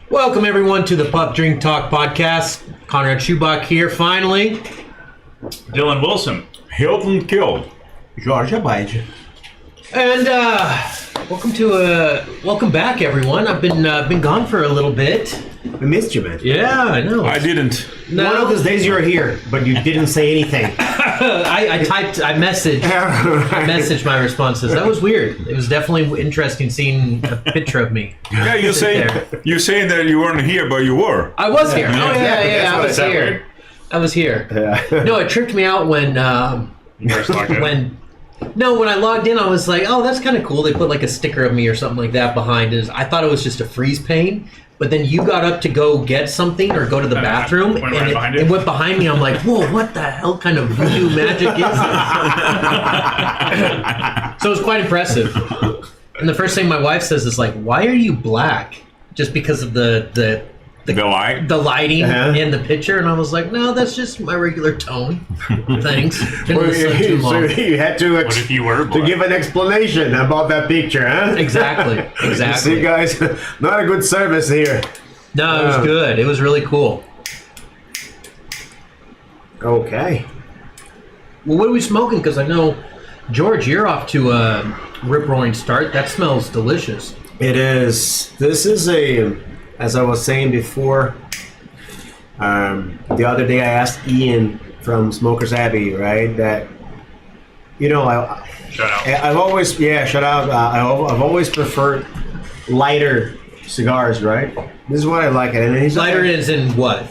Welcome everyone to the Pup Drink Talk podcast. Conrad Schubach here finally. Dylan Wilson. Hilton killed. Georgia Bide. And welcome back everyone. I've been gone for a little bit. We missed you, man. Yeah, I know. I didn't. No. One of those days you were here, but you didn't say anything. I messaged my responses. That was weird. It was definitely interesting seeing a picture of me. Yeah, you're saying that you weren't here, but you were. I was here. Oh yeah, That's I was what here. weird? I was here. Yeah. No, it tricked me out when when I logged in, I was like, oh, that's kind of cool. They put like a sticker of me or something like that behind it. I thought it was just a freeze pane. But then you got up to go get something or go to the bathroom, went and right it went behind me. I'm like, whoa, what the hell kind of voodoo magic is this? So it was quite impressive. And the first thing my wife says is like, why are you black? Just because of the light? The lighting in the picture. And I was like, no, that's just my regular tone. Thanks. Been in the sun too long. So you had to, What if you were to black? give an explanation about that picture, huh? Exactly. See, guys, not a good service here. No, it was good. It was really cool. Okay. Well, what are we smoking? Because I know, George, you're off to a rip-roaring start. That smells delicious. It is. This is as I was saying before, the other day I asked Ian from Smokers Abbey, right, that, Shout out. I've always, shout out. I've always preferred lighter cigars, right? This is what I like it. And he's Lighter like, is in what?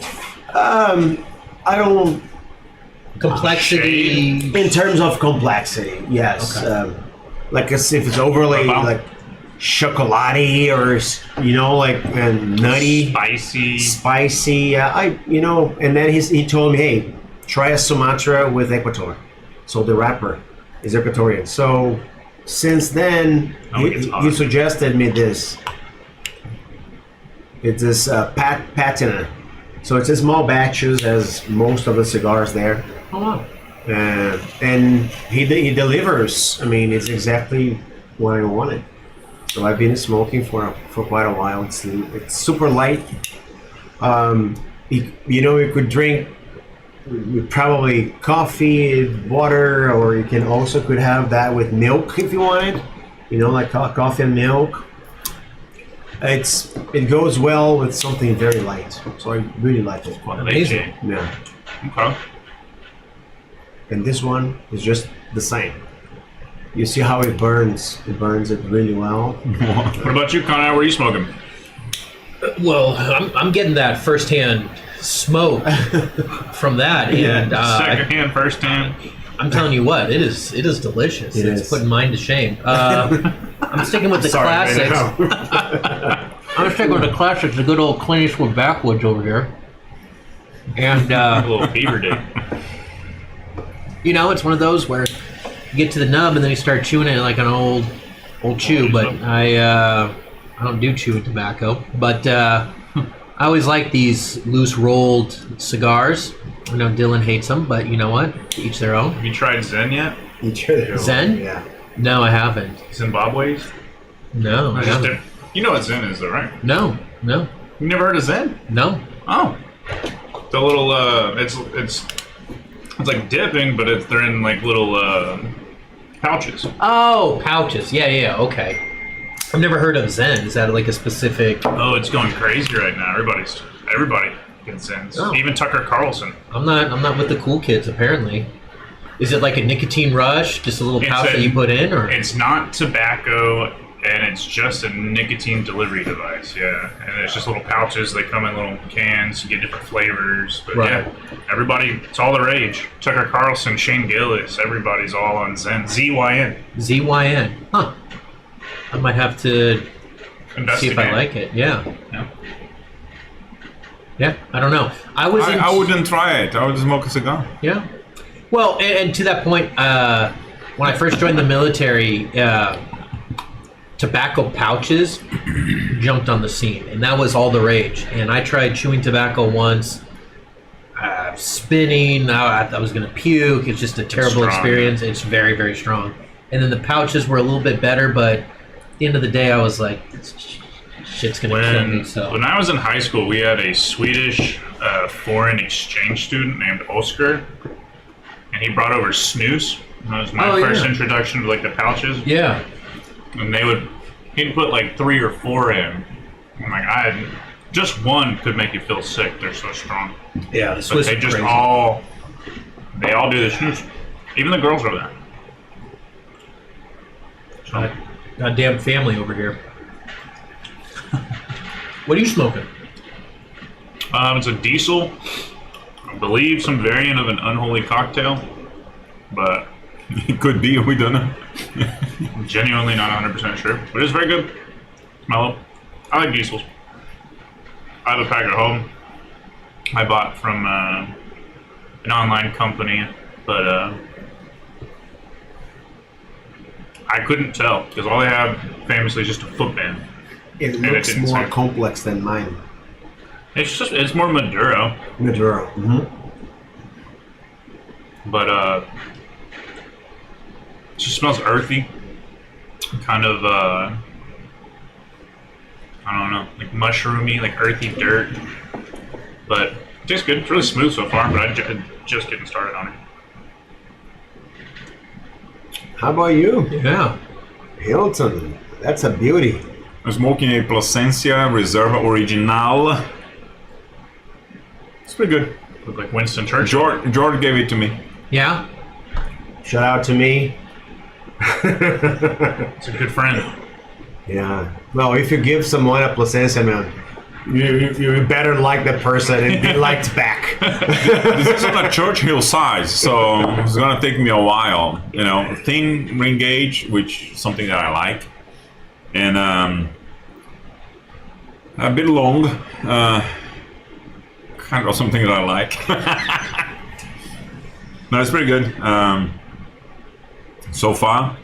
I don't. Complexity. In terms of complexity, yes. Okay. Like if it's overly like chocolatey or and nutty, spicy. Yeah, And then he told me, hey, try a Sumatra with Ecuador. So the wrapper is Ecuadorian. So since then, he suggested me this. It's this patina. So it's in small batches, as most of the cigars there. Oh, wow. And he delivers. I mean, it's exactly what I wanted. So I've been smoking for quite a while. It's super light. You could drink with probably coffee, water, or you can also could have that with milk if you wanted. Like coffee and milk. It goes well with something very light. So I really like it. Amazing. Yeah. Okay. And this one is just the same. You see how it burns. It burns it really well. What about you, Conrad? Where are you smoking? Well, I'm getting that firsthand smoke from that, and Second-hand, first-hand? I'm telling you what, it is delicious. It's putting mine to shame. I'm sticking with the classics. I'm sticking with the classics. The good old Clint Eastwood backwoods over here, and A little beaver dick. it's one of those where you get to the nub and then you start chewing it like an old chew. But I don't do chewing tobacco. But I always like these loose rolled cigars. I know Dylan hates them, but you know what? To each their own. Have you tried Zen yet? Zen? Yeah. No, I haven't. Zimbabwe's? No, I haven't. You know what Zen is, though, right? No. You never heard of Zen? No. Oh. The little, it's like dipping, but they're in like little pouches. Oh, pouches. Yeah, okay. I've never heard of Zen. Is that like a specific... Oh, it's going crazy right now. Everybody gets Zens. Oh. Even Tucker Carlson. I'm not with the cool kids, apparently. Is it like a nicotine rush? Just a little pouch that you put in? Or It's not tobacco, and it's just a nicotine delivery device, yeah. And it's just little pouches. They come in little cans. You get different flavors. But Right. yeah, everybody, it's all the rage. Tucker Carlson, Shane Gillis, everybody's all on Zen. ZYN. ZYN. Huh. I might have to see if I Investigate. like it. Yeah. Yeah. Yeah, I don't know. I wouldn't try it. I would smoke a cigar. Yeah. Well, and to that point, when I first joined the military, tobacco pouches jumped on the scene, and that was all the rage. And I tried chewing tobacco once, spinning. I was going to puke. It's just a terrible experience. It's very, very strong. And then the pouches were a little bit better, but the end of the day, I was like, shit's gonna kill me. So when I was in high school, we had a Swedish foreign exchange student named Oscar, and he brought over snus. That was my first introduction to like the pouches. Yeah. And he'd put like 3 or 4 in. I'm like, just one could make you feel sick. They're so strong. Yeah, the Swiss they are just crazy. they all do the snus. Even the girls over there. So, goddamn family over here. What are you smoking? it's a diesel. I believe some variant of an unholy cocktail, but It could be. We don't know. I'm genuinely not 100% sure. But it's very good. It's mellow. I like diesels. I have a pack at home. I bought from an online company, but I couldn't tell because all they have famously is just a footband. It looks more complex than mine. It's more Maduro. Maduro. Mm-hmm. But it just smells earthy. Kind of I don't know, like mushroomy, like earthy dirt. But it tastes good. It's really smooth so far, but I'm just getting started on it. How about you? Yeah. Hilton. That's a beauty. I'm smoking a Plasencia Reserva Original. It's pretty good. Look like Winston Churchill. George gave it to me. Yeah? Shout out to me. It's a good friend. Yeah. Well, if you give someone a Plasencia, man, you better like that person and be liked back. This is on a Churchill size, so it's gonna take me a while. You know, thin ring gauge, which is something that I like, and a bit long, kind of something that I like. No, it's pretty good. So far,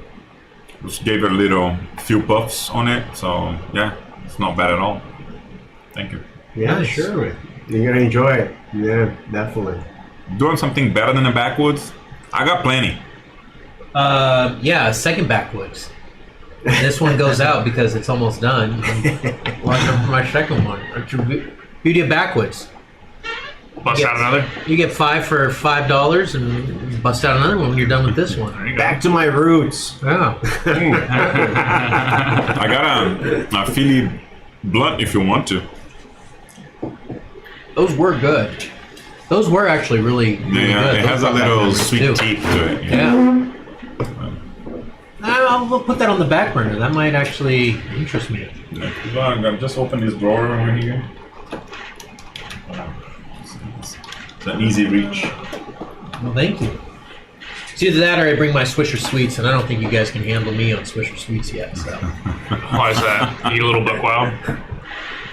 just gave it a few puffs on it, so yeah, it's not bad at all. Thank you. Yeah, Nice. sure, man. You're gonna enjoy it. Yeah, definitely. Doing something better than the backwoods? I got plenty. Yeah, second backwoods. This one goes out because it's almost done. Watch out for my second one. Beauty of backwoods. Bust out another. You get 5 for $5 and bust out another one when you're done with this one. There you go. Back to my roots. Yeah. I got a Philly blunt if you want to. Those were good. Those were actually really, really Yeah, good. it Those has a brought back little memories, sweet too. teeth to it. Yeah. We'll put that on the back burner. That might actually interest me. Yeah. I'm gonna just open this drawer over here. It's an easy reach. Well, thank you. It's either that or I bring my Swisher Sweets, and I don't think you guys can handle me on Swisher Sweets yet. So, Why is that? Eat a little buck wild.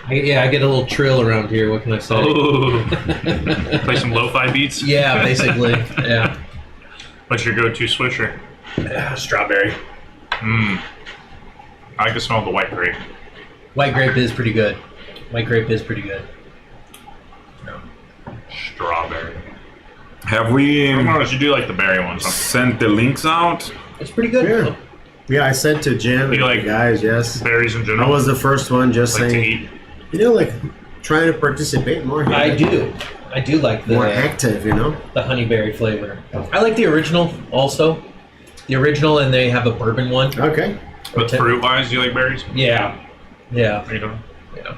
I get a little trill around here. What can I say? Ooh. Play some lo-fi beats. Yeah, basically. Yeah. What's your go-to Swisher? Strawberry. I like the smell of the white grape. White grape is pretty good. White grape is pretty good. Strawberry. Have we I don't know, you do like the berry ones. Huh? sent the links out? It's pretty good. Yeah. Yeah, I said to Jim and You like the guys, yes. Berries in I general. was the first one just like to saying, eat. like trying to participate more. Here. I do. I do like More active, the honeyberry flavor. I like the original also. The original, and they have a bourbon one. Okay. But fruit-wise, do you like berries? Yeah. Yeah. You know? Yeah.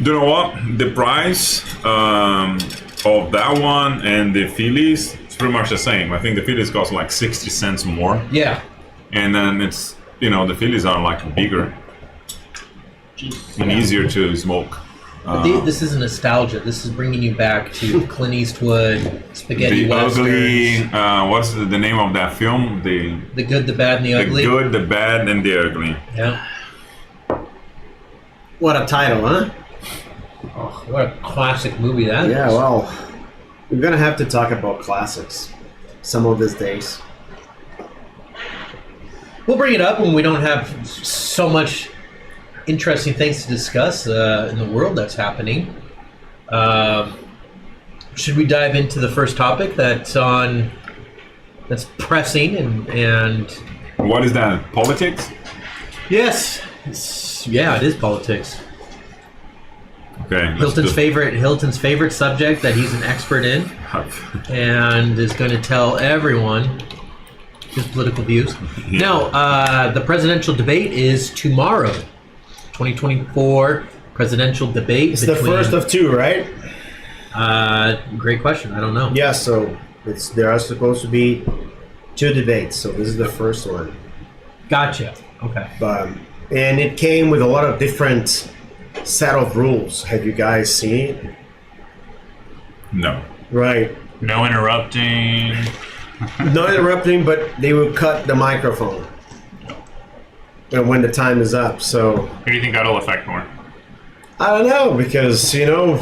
Do you know what? The price of that one and the Phillies is pretty much the same. I think the Phillies cost like 60 cents more. Yeah. And then it's, the Phillies are like bigger and easier to smoke. This is nostalgia. This is bringing you back to Clint Eastwood, spaghetti The westerns. ugly, what's the name of that film? The Good, the bad, and the ugly. good, the bad, and the ugly. Yeah. What a title, huh? Oh, what a classic movie that is. Yeah, well, we're gonna have to talk about classics some of these days. We'll bring it up when we don't have so much interesting things to discuss in the world that's happening. Should we dive into the first topic that's pressing and What is that? Politics? Yes. Yeah, it is politics. Okay. Hilton's favorite subject that he's an expert in, and is going to tell everyone his political views. Yeah. No, the presidential debate is tomorrow. 2024 presidential debate. It's the first of two, right? Great question. I don't know. Yeah, so there are supposed to be two debates, so this is the first one. Gotcha. Okay. And it came with a lot of different set of rules. Have you guys seen it? No. Right. No interrupting. No interrupting, but they will cut the microphone when the time is up. So Who do you think that'll affect more? I don't know, because I don't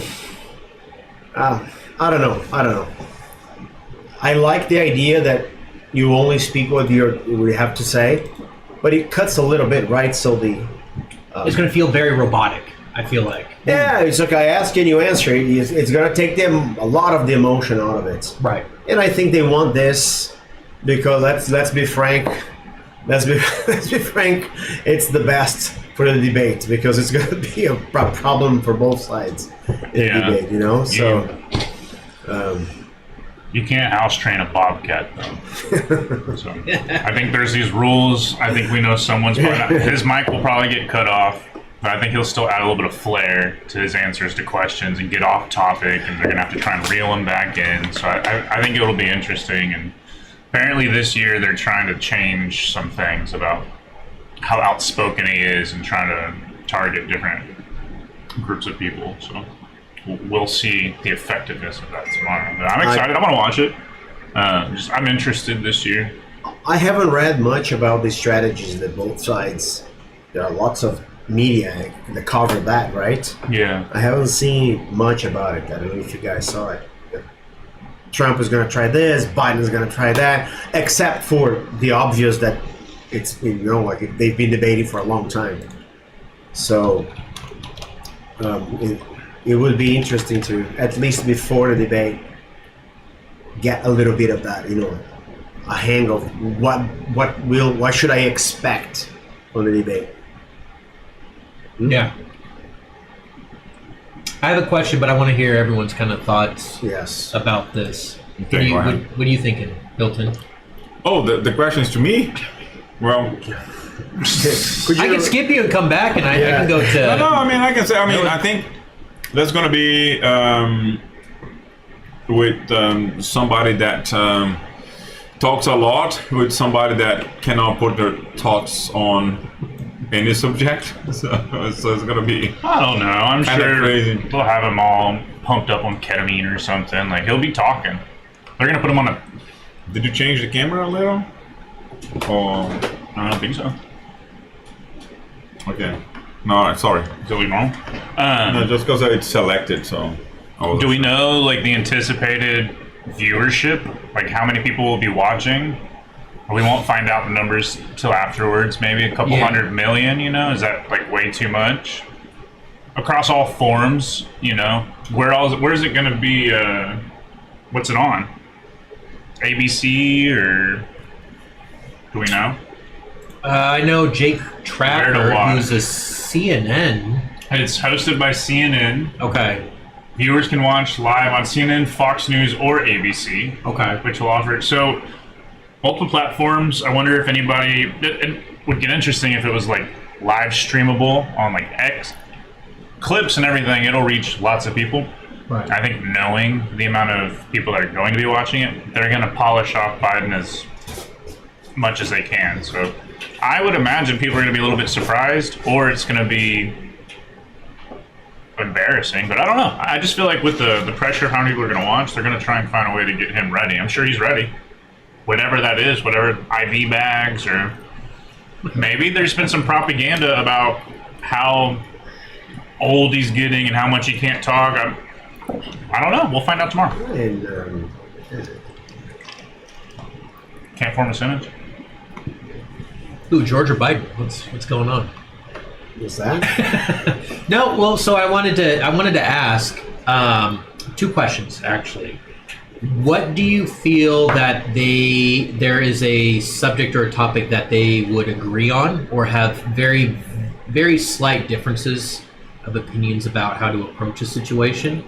know. I like the idea that you only speak what you have to say, but it cuts a little bit, right? So It's going to feel very robotic, I feel like. yeah, it's like I ask and you answer. It's going to take them a lot of the emotion out of it. Right. And I think they want this because let's be frank. Let's be frank. It's the best for the debate because it's going to be a problem for both sides in the debate. So you can't house train a bobcat though. So I think there's these rules. I think we know someone's his mic will probably get cut off. But I think he'll still add a little bit of flair to his answers to questions and get off topic, and they're going to have to try and reel him back in. So I think it'll be interesting. And apparently this year they're trying to change some things about how outspoken he is and trying to target different groups of people. So we'll see the effectiveness of that tomorrow. But I'm excited. I want to watch it. I'm interested this year. I haven't read much about the strategies that both sides. There are lots of media that cover that, right? Yeah. I haven't seen much about it. I don't know if you guys saw it. Trump is going to try this, Biden is going to try that, except for the obvious that it's, like they've been debating for a long time. So it would be interesting to, at least before the debate, get a little bit of that, a hang of what should I expect on the debate. Yeah. I have a question, but I want to hear everyone's kind of thoughts about this. Okay, what are you thinking, Hilton? Oh, the question is to me? Well, I can skip you and come back, and I can go to... No, I can say, I think there's going to be with somebody that talks a lot, with somebody that cannot put their thoughts on any subject, so it's gonna be. I don't know. I'm sure crazy. They'll have him all pumped up on ketamine or something. Like he'll be talking. They're gonna put him on a. Did you change the camera a little? Oh, I don't think so. Okay. No, sorry. Is it normal? No, just because it's selected. So. Do we know like the anticipated viewership? Like how many people will be watching? We won't find out the numbers till afterwards. Maybe a couple 100 million. Is that like way too much? Across all forms, where is it going to be? What's it on? ABC or do we know? I know Jake Tracker, who's a CNN. It's hosted by CNN. Okay. Viewers can watch live on CNN, Fox News, or ABC. Okay. Which will offer it. So. Multiple platforms. I wonder if anybody. It would get interesting if it was like live streamable on like X clips and everything. It'll reach lots of people. Right. I think knowing the amount of people that are going to be watching it, they're going to polish off Biden as much as they can. So I would imagine people are going to be a little bit surprised, or it's going to be embarrassing. But I don't know. I just feel like with the pressure of how many people are going to watch, they're going to try and find a way to get him ready. I'm sure he's ready. Whatever that is, whatever IV bags, or maybe there's been some propaganda about how old he's getting and how much he can't talk. I don't know. We'll find out tomorrow. And Can't form a sentence. Ooh, George or Biden? What's going on? What's that? No, well, so I wanted to ask two questions actually. What do you feel that there is a subject or a topic that they would agree on, or have very, very slight differences of opinions about how to approach a situation?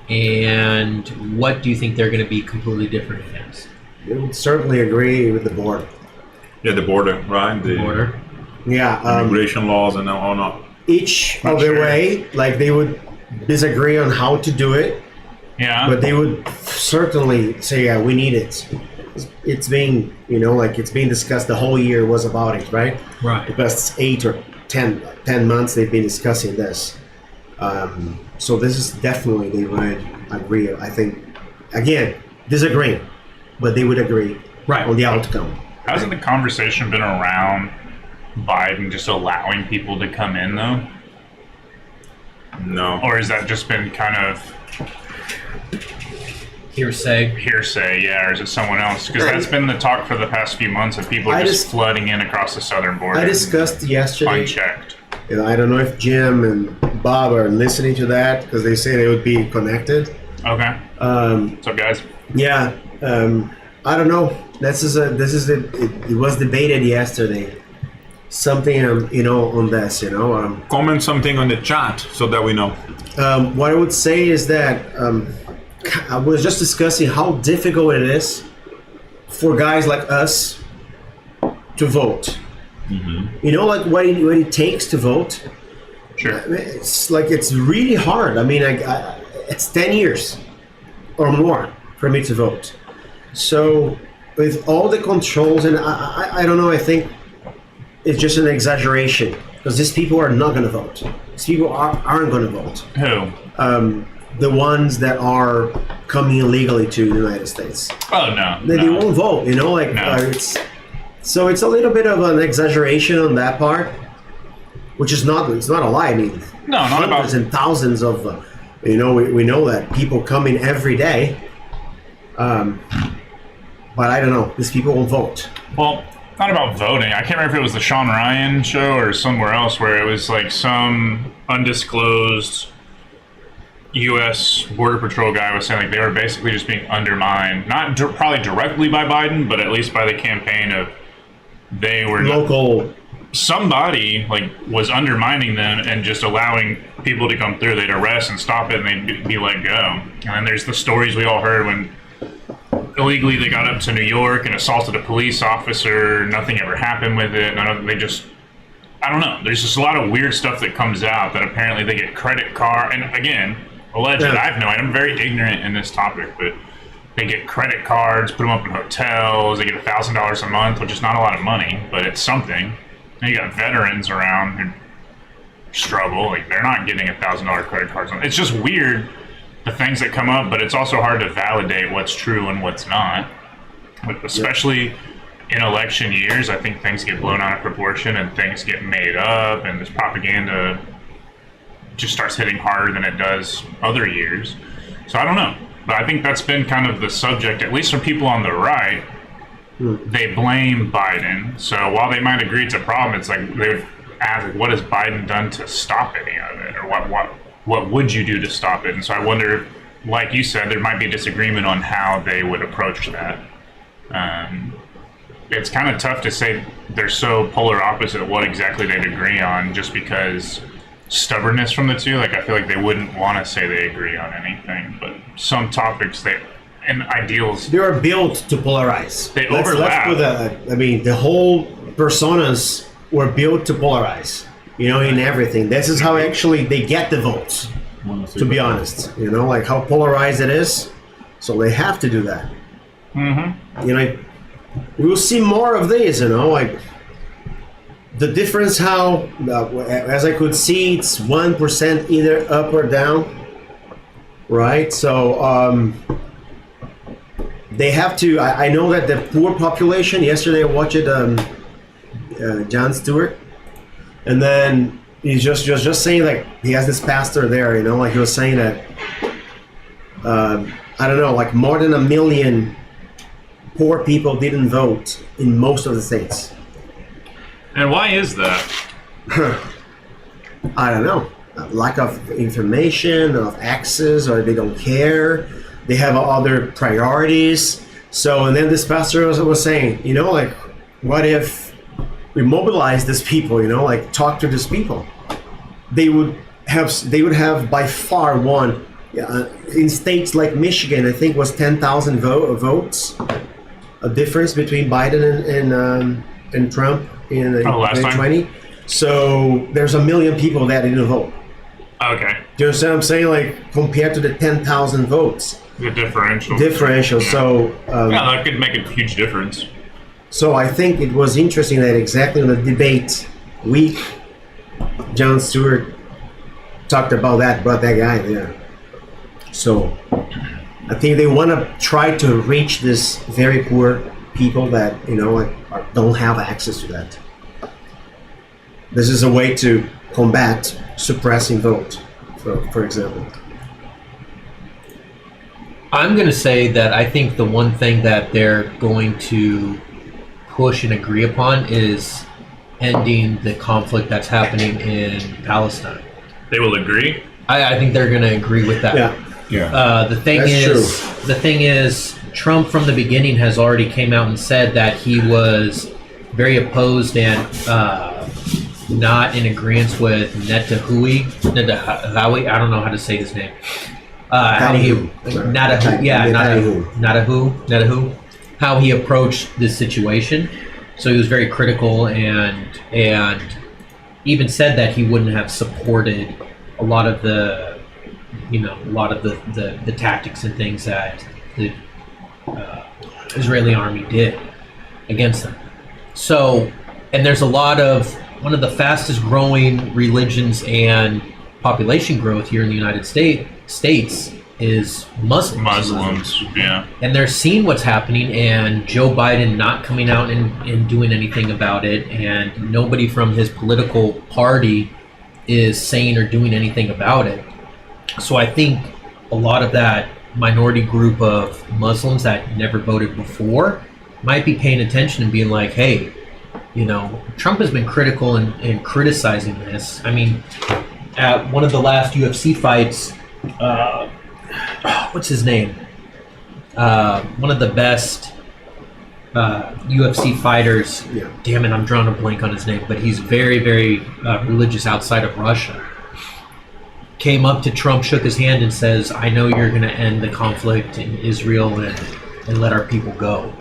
And what do you think they're going to be completely different against? They would certainly agree with the board. Yeah, the border, right? The Border. Yeah. immigration laws and all not. Each Not of their sure. way, like they would disagree on how to do it, Yeah. but they would certainly say, yeah, we need it. It's being, it's being discussed. The whole year was about it, right? Right. The past 8 or 10 months they've been discussing this. So this is definitely, they would agree. I think, again, disagreeing, but they would agree Right. on the outcome. Hasn't the conversation been around Biden just allowing people to come in, though? No. Or has that just been kind of Hearsay. hearsay, yeah, or is it someone else? Because that's been the talk for the past few months of people just flooding in across the southern border. I discussed yesterday. unchecked. I don't know if Jim and Bob are listening to that because they say they would be connected. Okay. Um, What's up, guys? yeah, I don't know. It was debated yesterday. Something on this. Comment something on the chat so that we know. What I would say is that I was just discussing how difficult it is for guys like us to vote. Like what it takes to vote. Sure. It's really hard. I mean, it's 10 years or more for me to vote. So with all the controls, and I don't know, I think it's just an exaggeration because these people are not going to vote. These people aren't going to vote. Who? The ones that are coming illegally to the United States. Oh, no. They won't vote, No. it's a little bit of an exaggeration on that part, which is it's not a lie. I mean, No, not about- hundreds and thousands of, we know that people come in every day. But I don't know, these people won't vote. Well, not about voting. I can't remember if it was the Sean Ryan show or somewhere else where it was like some undisclosed U.S. Border Patrol guy was saying like they were basically just being undermined, not probably directly by Biden, but at least by the campaign of they were Local. somebody like was undermining them and just allowing people to come through. They'd arrest and stop it, and they'd be let go. And then there's the stories we all heard when illegally they got up to New York and assaulted a police officer. Nothing ever happened with it. I don't know. There's just a lot of weird stuff that comes out that apparently they get credit card. And again, alleged. Yeah. I have no idea. I'm very ignorant in this topic, but they get credit cards, put them up in hotels. They get $1,000 a month, which is not a lot of money, but it's something. And you got veterans around who struggle. Like they're not getting $1,000 credit cards. It's just weird, the things that come up, but it's also hard to validate what's true and what's not. Especially in election years, I think things get blown out of proportion and things get made up, and this propaganda just starts hitting harder than it does other years. So I don't know. But I think that's been kind of the subject, at least for people on the right. They blame Biden. So while they might agree it's a problem, it's like they would ask, what has Biden done to stop any of it? Or what would you do to stop it? And so I wonder, like you said, there might be a disagreement on how they would approach that. It's kind of tough to say they're so polar opposite of what exactly they'd agree on, just because stubbornness from the two. Like I feel like they wouldn't want to say they agree on anything, but some topics and ideals, They are built to polarize. They overlap. The whole personas were built to polarize. In everything. This is how actually they get the votes. To be honest, like how polarized it is. So they have to do that. We'll see more of these. Like the difference. How, as I could see, it's 1% either up or down. Right. So they have to. I know that the poor population. Yesterday I watched Jon Stewart. And then he's just saying, like, he has this pastor there, like he was saying that, I don't know, like more than 1 million poor people didn't vote in most of the states. And why is that? I don't know. Lack of information, of access, or they don't care. they have other priorities. So, and then this pastor was saying, you know, like, what if we mobilize these people, you know, like talk to these people? They would have by far won. In states like Michigan, I think was 10,000 votes, a difference between Biden and Trump in 2020. So there's 1 million people that didn't vote. Okay. Do you understand what I'm saying? Like compared to the 10,000 votes. The differential. Differential. Yeah. So yeah, that could make a huge difference. So I think it was interesting that exactly on the debate week, Jon Stewart talked about that, brought that guy there. So I think they want to try to reach this very poor people that, you know, like, don't have access to that. This is a way to combat suppressing vote, for example. I'm going to say that I think the one thing that they're going to push and agree upon is ending the conflict that's happening in Palestine. They will agree? I think they're going to agree with that. Yeah. The thing is, Trump from the beginning has already came out and said that he was very opposed and not in agreement with Netanyahu. I don't know how to say his name. Netanyahu. How he approached this situation. So he was very critical and even said that he wouldn't have supported a lot of the tactics and things that the Israeli army did against them. So, and there's one of the fastest growing religions and population growth here in the United States is Muslims. Yeah. And they're seeing what's happening, and Joe Biden not coming out and doing anything about it, and nobody from his political party is saying or doing anything about it. So I think a lot of that minority group of Muslims that never voted before might be paying attention and being like, hey, you know, Trump has been critical and criticizing this. I mean, at one of the last UFC fights, what's his name? One of the best UFC fighters. Yeah. Damn it, I'm drawing a blank on his name, but he's very, very religious outside of Russia. Came up to Trump, shook his hand, and says, I know you're going to end the conflict in Israel and let our people go.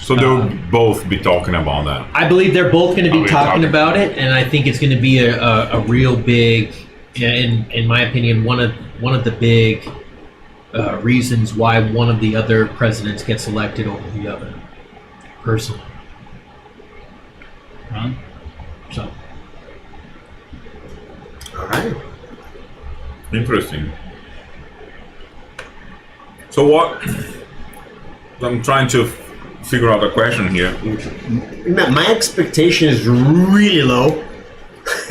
So they'll both be talking about that. I believe they're both going to be talking about it, and I think it's going to be a real big, in my opinion, one of the big reasons why one of the other presidents gets elected over the other, personally. So. All right. Interesting. So what? I'm trying to figure out a question here. My expectation is really low,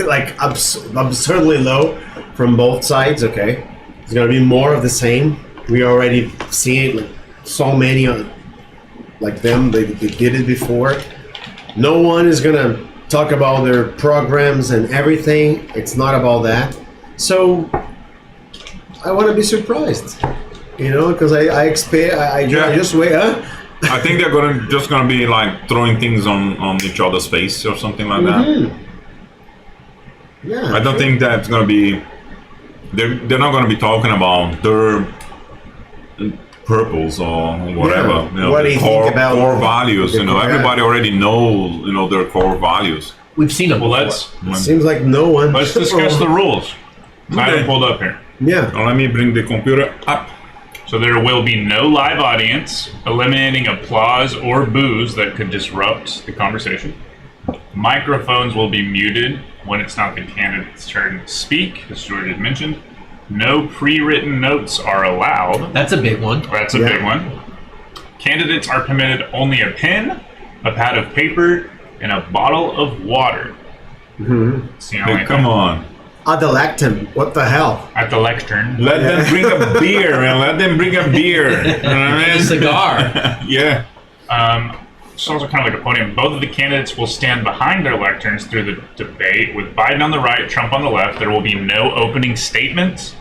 like absurdly low from both sides. Okay, it's gonna be more of the same. We already see it. Like, so many like them. They did it before. No one is gonna talk about their programs and everything. It's not about that. So I want to be surprised, you know, because I expect I just wait. I think they're gonna be like throwing things on each other's face or something like that. Yeah. I don't think that's gonna be. They're not gonna be talking about their purples or whatever. Yeah. You know, What do you think about core values? You know, core- everybody already knows their core values. We've seen them. Well, before. Seems like no one. let's discuss the rules. I have Okay. pulled up here. Yeah. Now let me bring the computer up. So there will be no live audience, eliminating applause or boos that could disrupt the conversation. Microphones will be muted when it's not the candidate's turn to speak, as George had mentioned. No pre-written notes are allowed. That's a big one. That's a big one. Candidates are permitted only a pen, a pad of paper, and a bottle of water. It's the only Hey, come thing. on. At the lectern. What the hell? At the lectern. Let them bring a beer, man. Let them bring a beer. You know what I mean? A cigar. Yeah. It's also kind of like a podium. Both of the candidates will stand behind their lecterns through the debate, with Biden on the right, Trump on the left. There will be no opening statements.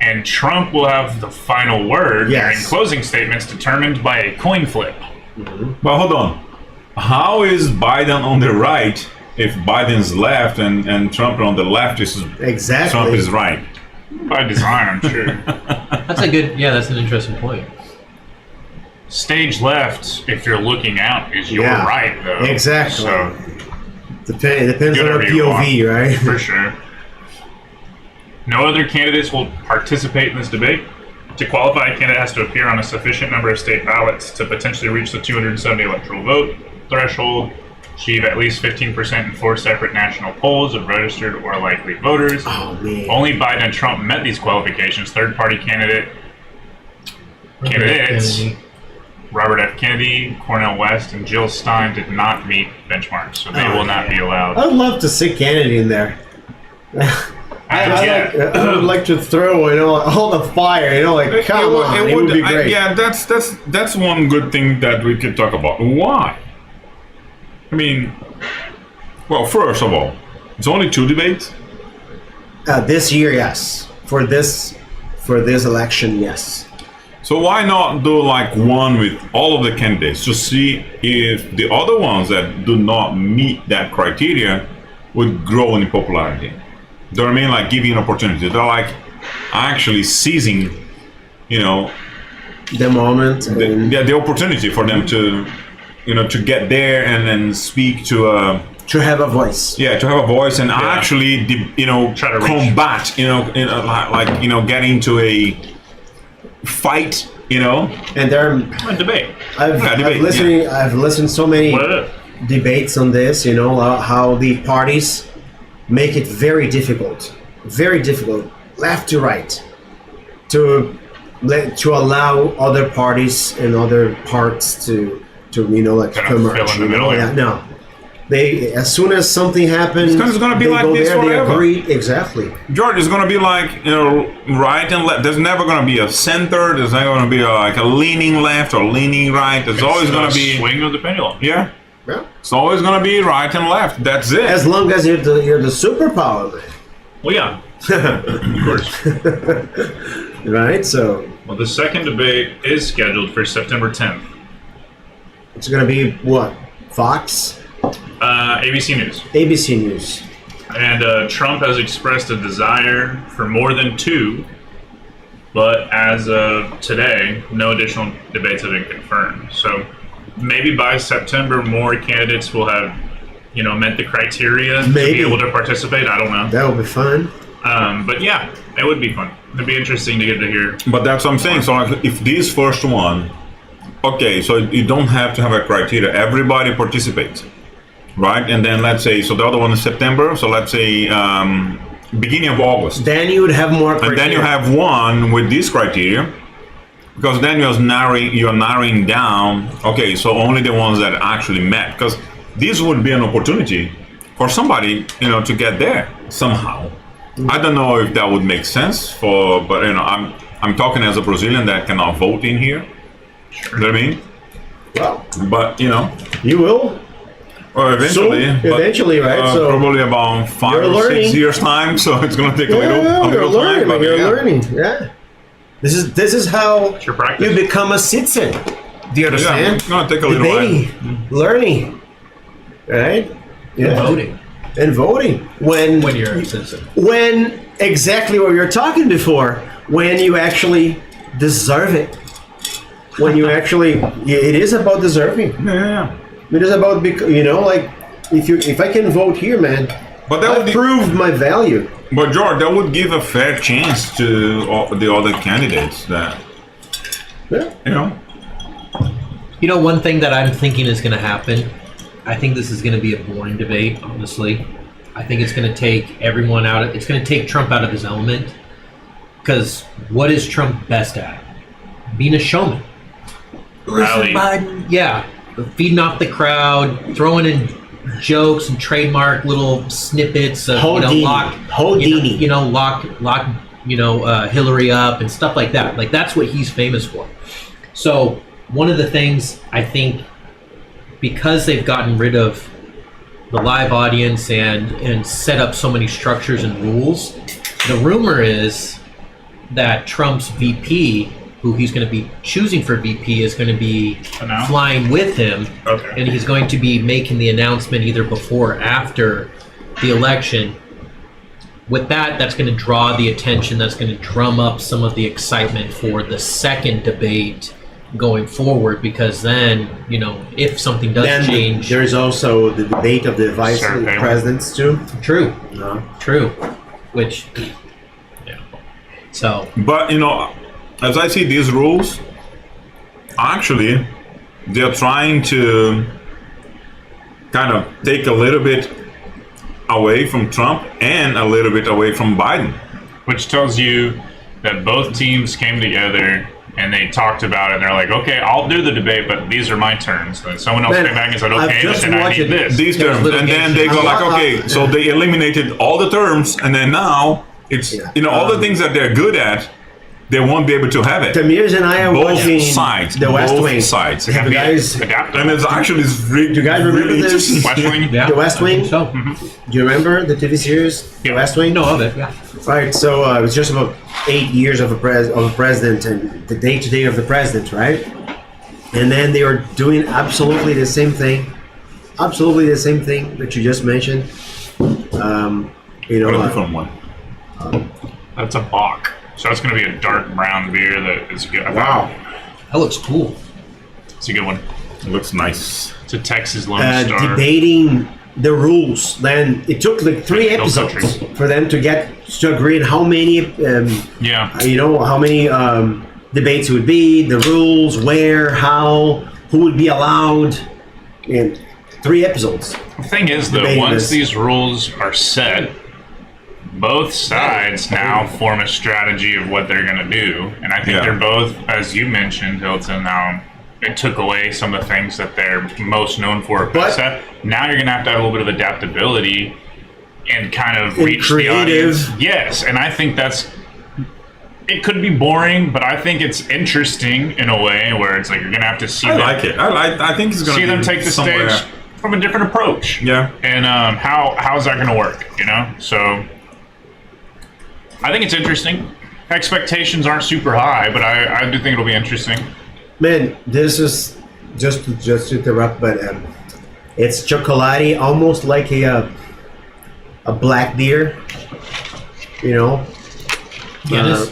and Trump will have the final word during closing statements determined by a coin flip. But hold on. How is Biden on the right if Biden's left and Trump on the left is exactly Trump is right? By design, I'm sure. That's an interesting point. Stage left, if you're looking out, is your right, though. Exactly. So, depends on our POV, right? For sure. No other candidates will participate in this debate. To qualify, a candidate has to appear on a sufficient number of state ballots to potentially reach the 270 electoral vote threshold, achieve at least 15% in 4 separate national polls of registered or likely voters. Oh, man. Only Biden and Trump met these qualifications. Third-party candidates, Robert F. Kennedy, Cornel West, and Jill Stein did not meet benchmarks, so they will not be allowed. I'd love to see Kennedy in there. I would like to throw all the fire, come on, it would be great. That's one good thing that we could talk about. Why? I mean, well, first of all, it's only 2 debates. This year, yes. For this election, yes. So why not do like one with all of the candidates to see if the other ones that do not meet that criteria would grow in popularity? Do you know what I mean? Like giving an opportunity. They're like actually seizing, the moment. The opportunity for them to, to get there and then speak to have a voice. Yeah, to have a voice and actually, try to combat, get into a fight, And there a debate. I've listened so many debates on this, how the parties make it very difficult, left to right, to allow other parties and other parts to come emerge. No. They, as soon as something happens, it's going to be like this forever. They agree, exactly. George, it's going to be like, right and left. There's never going to be a center. There's never going to be like a leaning left or leaning right. There's always going to be swing of the pendulum. Yeah. It's always going to be right and left. That's it. As long as you're the superpower, man. Well, yeah. Of course. Right, so. Well, the second debate is scheduled for September 10th. It's going to be what? Fox? ABC News. ABC News. And Trump has expressed a desire for more than 2, but as of today, no additional debates have been confirmed. So maybe by September, more candidates will have, met the criteria to be able to participate. I don't know. That would be fun. But yeah, it would be fun. It'd be interesting to get to hear. But that's what I'm saying. So like, if this first one, okay, so you don't have to have a criteria. Everybody participates. Right, and then let's say, so the other one is September, so let's say beginning of August. Then you would have more criteria. And then you have one with this criteria, because then you're narrowing down, okay, so only the ones that actually met, because this would be an opportunity for somebody, to get there somehow. I don't know if that would make sense but I'm talking as a Brazilian that cannot vote in here. Sure. You know what I mean? Well, but you will. Or eventually, right? So probably about 5 or 6 years time. So it's going to take a little time. You're learning. Yeah. This is how you become a citizen. Do you understand? Yeah, it's going to take a little while. Learning, right? Yeah. And voting when you're a citizen. When exactly what we were talking before. When you actually deserve it. When you actually, it is about deserving. Yeah. It is about, if I can vote here, man, but that I've proved my value. But George, that would give a fair chance to the other candidates that, One thing that I'm thinking is going to happen, I think this is going to be a boring debate, honestly. I think it's going to take everyone it's going to take Trump out of his element. Because what is Trump best at? Being a showman. Rally. Biden, yeah. Feeding off the crowd, throwing in jokes and trademark little snippets of Houdini. lock Hillary up and stuff like that. Like that's what he's famous for. So one of the things I think, because they've gotten rid of the live audience and set up so many structures and rules, the rumor is that Trump's VP, who he's going to be choosing for VP, is going to be Announced? flying with him, Okay. and he's going to be making the announcement either before or after the election. With that, that's going to draw the attention. That's going to drum up some of the excitement for the second debate going forward, because then, you know, if something does Then change. there's also the debate of the vice Sure, Bailey. presidents too. True. No. True. Which, yeah. So, But, you know, as I see these rules, actually, they're trying to kind of take a little bit away from Trump and a little bit away from Biden. Which tells you that both teams came together and they talked about it. And they're like, okay, I'll do the debate, but these are my terms. And someone else Man, came back and said, I've okay, but just then I watched need it. this. These There's terms, and then they go like, okay, so they eliminated all the terms, and then now it's, you know, all the things that they're good at, they won't be able to have it. Tamirs and I are Both watching sides, the West both Wing. sides. The guys, Adaptive. And it's actually really, Do you guys remember really this? interesting. West Wing? yeah. The West I think Wing? So, do you remember the TV series, The Yeah. West Wing? know of it, yeah. Right, so it was just about 8 years of a president and the day-to-day of the president, right? And then they were doing absolutely the same thing that you just mentioned. You What a know, different one. That's a Bock. So it's going to be a dark brown beer that is good. wow. That looks cool. It's a good one. It looks nice. It's a Texas Lone Star. Debating the rules. Then it took like 3 Like Hill episodes Country. for them to get to agree on how many, Yeah. you know, how many debates it would be, the rules, where, how, who would be allowed, in 3 episodes. The thing is, though, Debating once this. these rules are set, both sides now form a strategy of what they're going to do. And I think Yeah. they're both, as you mentioned, Hilton, it took away some of the things that they're most known for. But- Now you're going to have a little bit of adaptability and kind of And reach the creative. audience. Yes, and I think it could be boring, but I think it's interesting in a way where it's like you're going to have to see I them, like it. I think it's going see to them take the somewhere. stage from a different approach. Yeah. And how's that going to work? You know, so I think it's interesting. Expectations aren't super high, but I do think it'll be interesting. Man, this is just to interrupt, but it's chocolatey, almost like a black beer. You know, Guinness.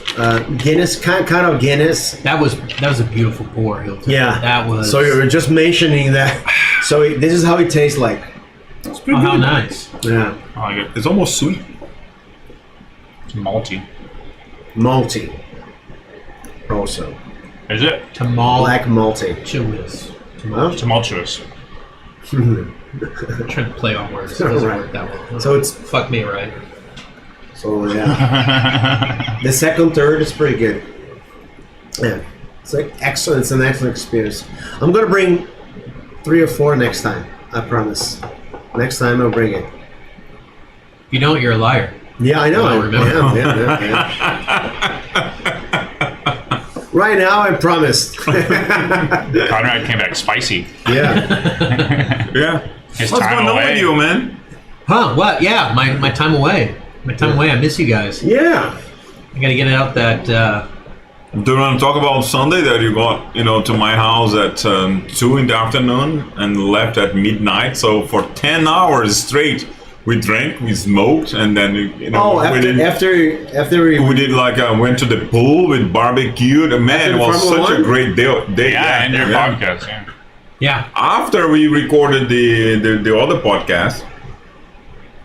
Guinness, kind of Guinness. That was a beautiful pour, Hilton. Yeah, That was. So you were just mentioning that. So this is how it tastes like. It's pretty Oh, how good. nice. Yeah, I like it. It's almost sweet. It's malty. malty. Also, Is it? black malty. Tumultuous. Huh? Tumultuous. I'm trying to play on words. It doesn't Right. work that well. So it's Fuck me, right? so yeah. The second, third is pretty good. Yeah, it's like excellent. It's an excellent experience. I'm gonna bring 3 or 4 next time. I promise. Next time I'll bring it. If you don't, you're a liar. Yeah, I know. I don't remember. I am, yeah. Right now, I promised. Conrad came back spicy. Yeah. Yeah. His What's time going on away. with you, man? Huh? What? Yeah, my time away. My time away. I miss you guys. Yeah. I gotta get out that. Do you want to talk about Sunday that you got, to my house at 2 in the afternoon and left at midnight? So for 10 hours straight, we drank, we smoked, and then Oh, we did after we did like went to the pool with barbecued. Man, After it the was Formula such a One? great day. Yeah, and your podcast. Yeah. Yeah. After we recorded the other podcast.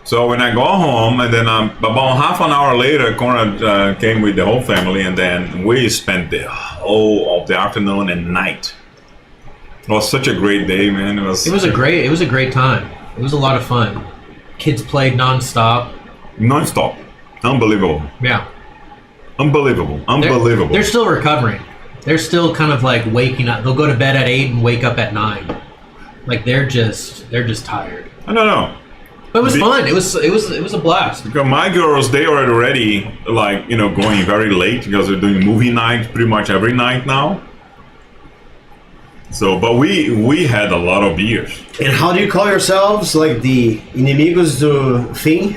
So when I go home, and then about half an hour later, Conrad came with the whole family, and then we spent the whole of the afternoon and night. It was such a great day, man. It was It was a great time. It was a lot of fun. Kids played nonstop. non-stop. Unbelievable. Yeah. Unbelievable. They're- Unbelievable. They're still recovering. They're still kind of like waking up. They'll go to bed at 8 and wake up at 9. Like they're just tired. I don't know. But it was fun. It was a blast. Because my girls, they are already like, going very late because they're doing movie night pretty much every night now. So, but we had a lot of beers. And how do you call yourselves? Like the inimigos do fim?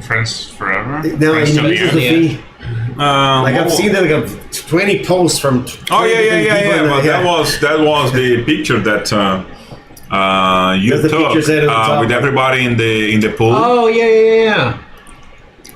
Friends forever. No, Friends till the inimigos end. do Yeah. fim. Like I've seen like 20 posts from. 20 Oh yeah. But yeah. that was the picture that you That's the took picture said at the top. with everybody in the pool. Oh yeah.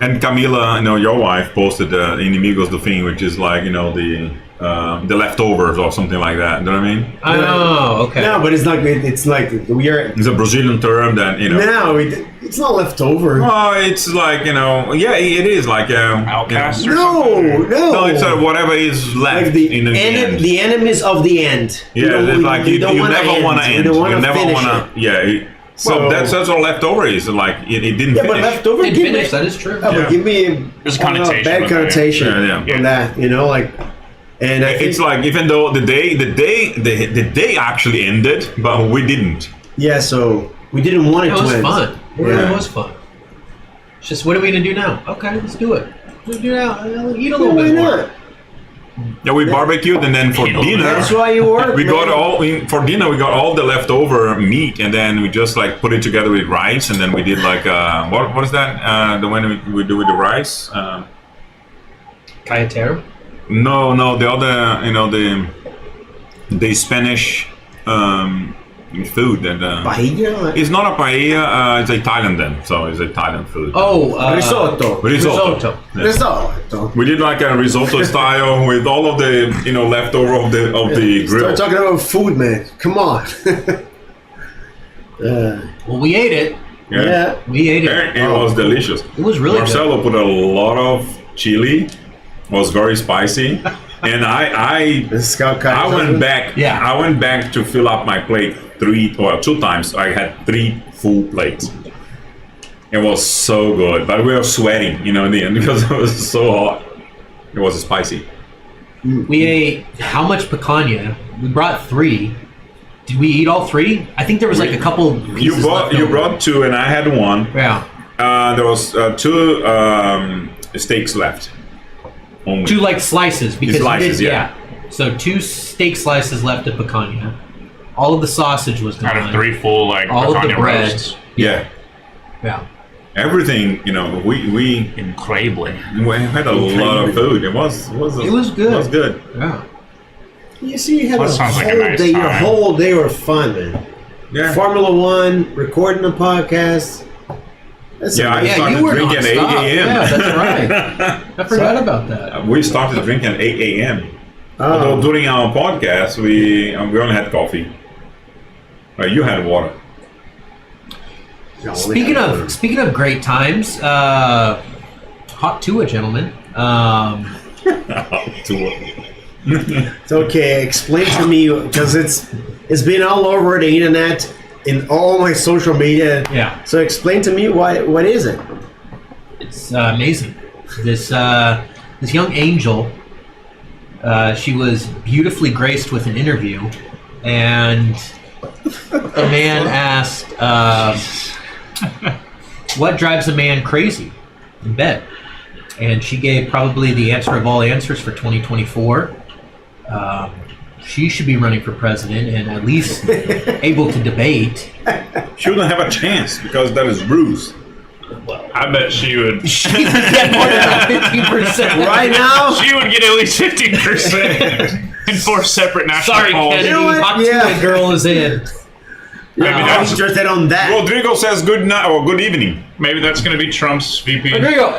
And Camila, your wife posted Inimigos do Fim, which is like the leftovers or something like that. You know what I mean? Oh, okay. No, but it's not. It's like we are. It's a Brazilian term that No, it's not leftover. Oh, it's like yeah, it is like Outcast or No, something? No, it's whatever is left like the in the end. the enemies of the end. Yeah, it's like you don't wanna never want to end. We don't You wanna never finish want to. it. Yeah. Well, that's all leftover is. Like it didn't Yeah, but finish. leftover. It give me- finished. That is true. Yeah, but give me There's a I don't know, connotation bad with that. connotation Yeah. on that. Like, and I It's think, like even though the day actually ended, but we didn't. yeah. So we didn't want it It to was end. fun. It really Yeah. was fun. It's just, what are we gonna do now? Okay, let's do it. Let's do it now. I'll eat a Yeah, little why bit more. not? Yeah, we barbecued, and then for dinner, That's why you work. we got man. for dinner. We got all the leftover meat, and then we just like put it together with rice, and then we did like what is that? The one we do with the rice. Cayetero? No, the other, the Spanish food that. Paella? It's not a paella. It's Italian then, so it's Italian food. Oh, Risotto. Risotto. Yeah. Risotto. We did like a risotto style with all of the leftover of the grill. Start talking about food, man. Come on. well, we ate it. Yeah. We ate it. And it was delicious. It was really Marcelo put a lot of chili. Was very spicy, and I went back. Yeah. I went back to fill up my plate 2 times. I had 3 full plates. It was so good, but we were sweating, in the end because it was so hot. It was spicy. We ate how much picanha? We brought 3. Did we eat all 3? I think there was like a couple pieces left You over. brought 2, and I had 1. Yeah. There was 2 steaks left. Only. 2 like slices because Slices, we did, yeah. So 2 steak slices left of picanha. All of the sausage was gone. Out of 3 full like all of the picanha bread. roasts. Yeah. Yeah. Everything, we Incredibly. had a lot of food. It was good. It was good. Yeah. You see, you had That a sounds like a whole nice day. Your time. whole day were fun, man. Yeah. Formula One, recording a podcast. That's Yeah, I amazing. started you were drinking at 8 nonstop. a.m. Yeah, that's right. I forgot about that. We started drinking at 8 a.m. Oh. Although during our podcast, we only had coffee. You had water. No, only had Speaking of great times, hot Tuah, gentlemen. It's okay. Explain to me because it's been all over the internet in all my social media. Yeah. So explain to me what is it? It's amazing. This young angel, she was beautifully graced with an interview, and a man asked, "What drives a man crazy in bed?" And she gave probably the answer of all answers for 2024. She should be running for president and at least able to debate. She wouldn't have a chance because that is Bruce. I bet she would. She would get more than 15% Right now, She would get at least 15% in 4 separate national Sorry, polls. Kennedy. You know what? Hot Yeah. Tuah girl is in. Maybe I'm that's interested on that. Rodrigo says good night or good evening. maybe that's going to be Trump's VP. There you go.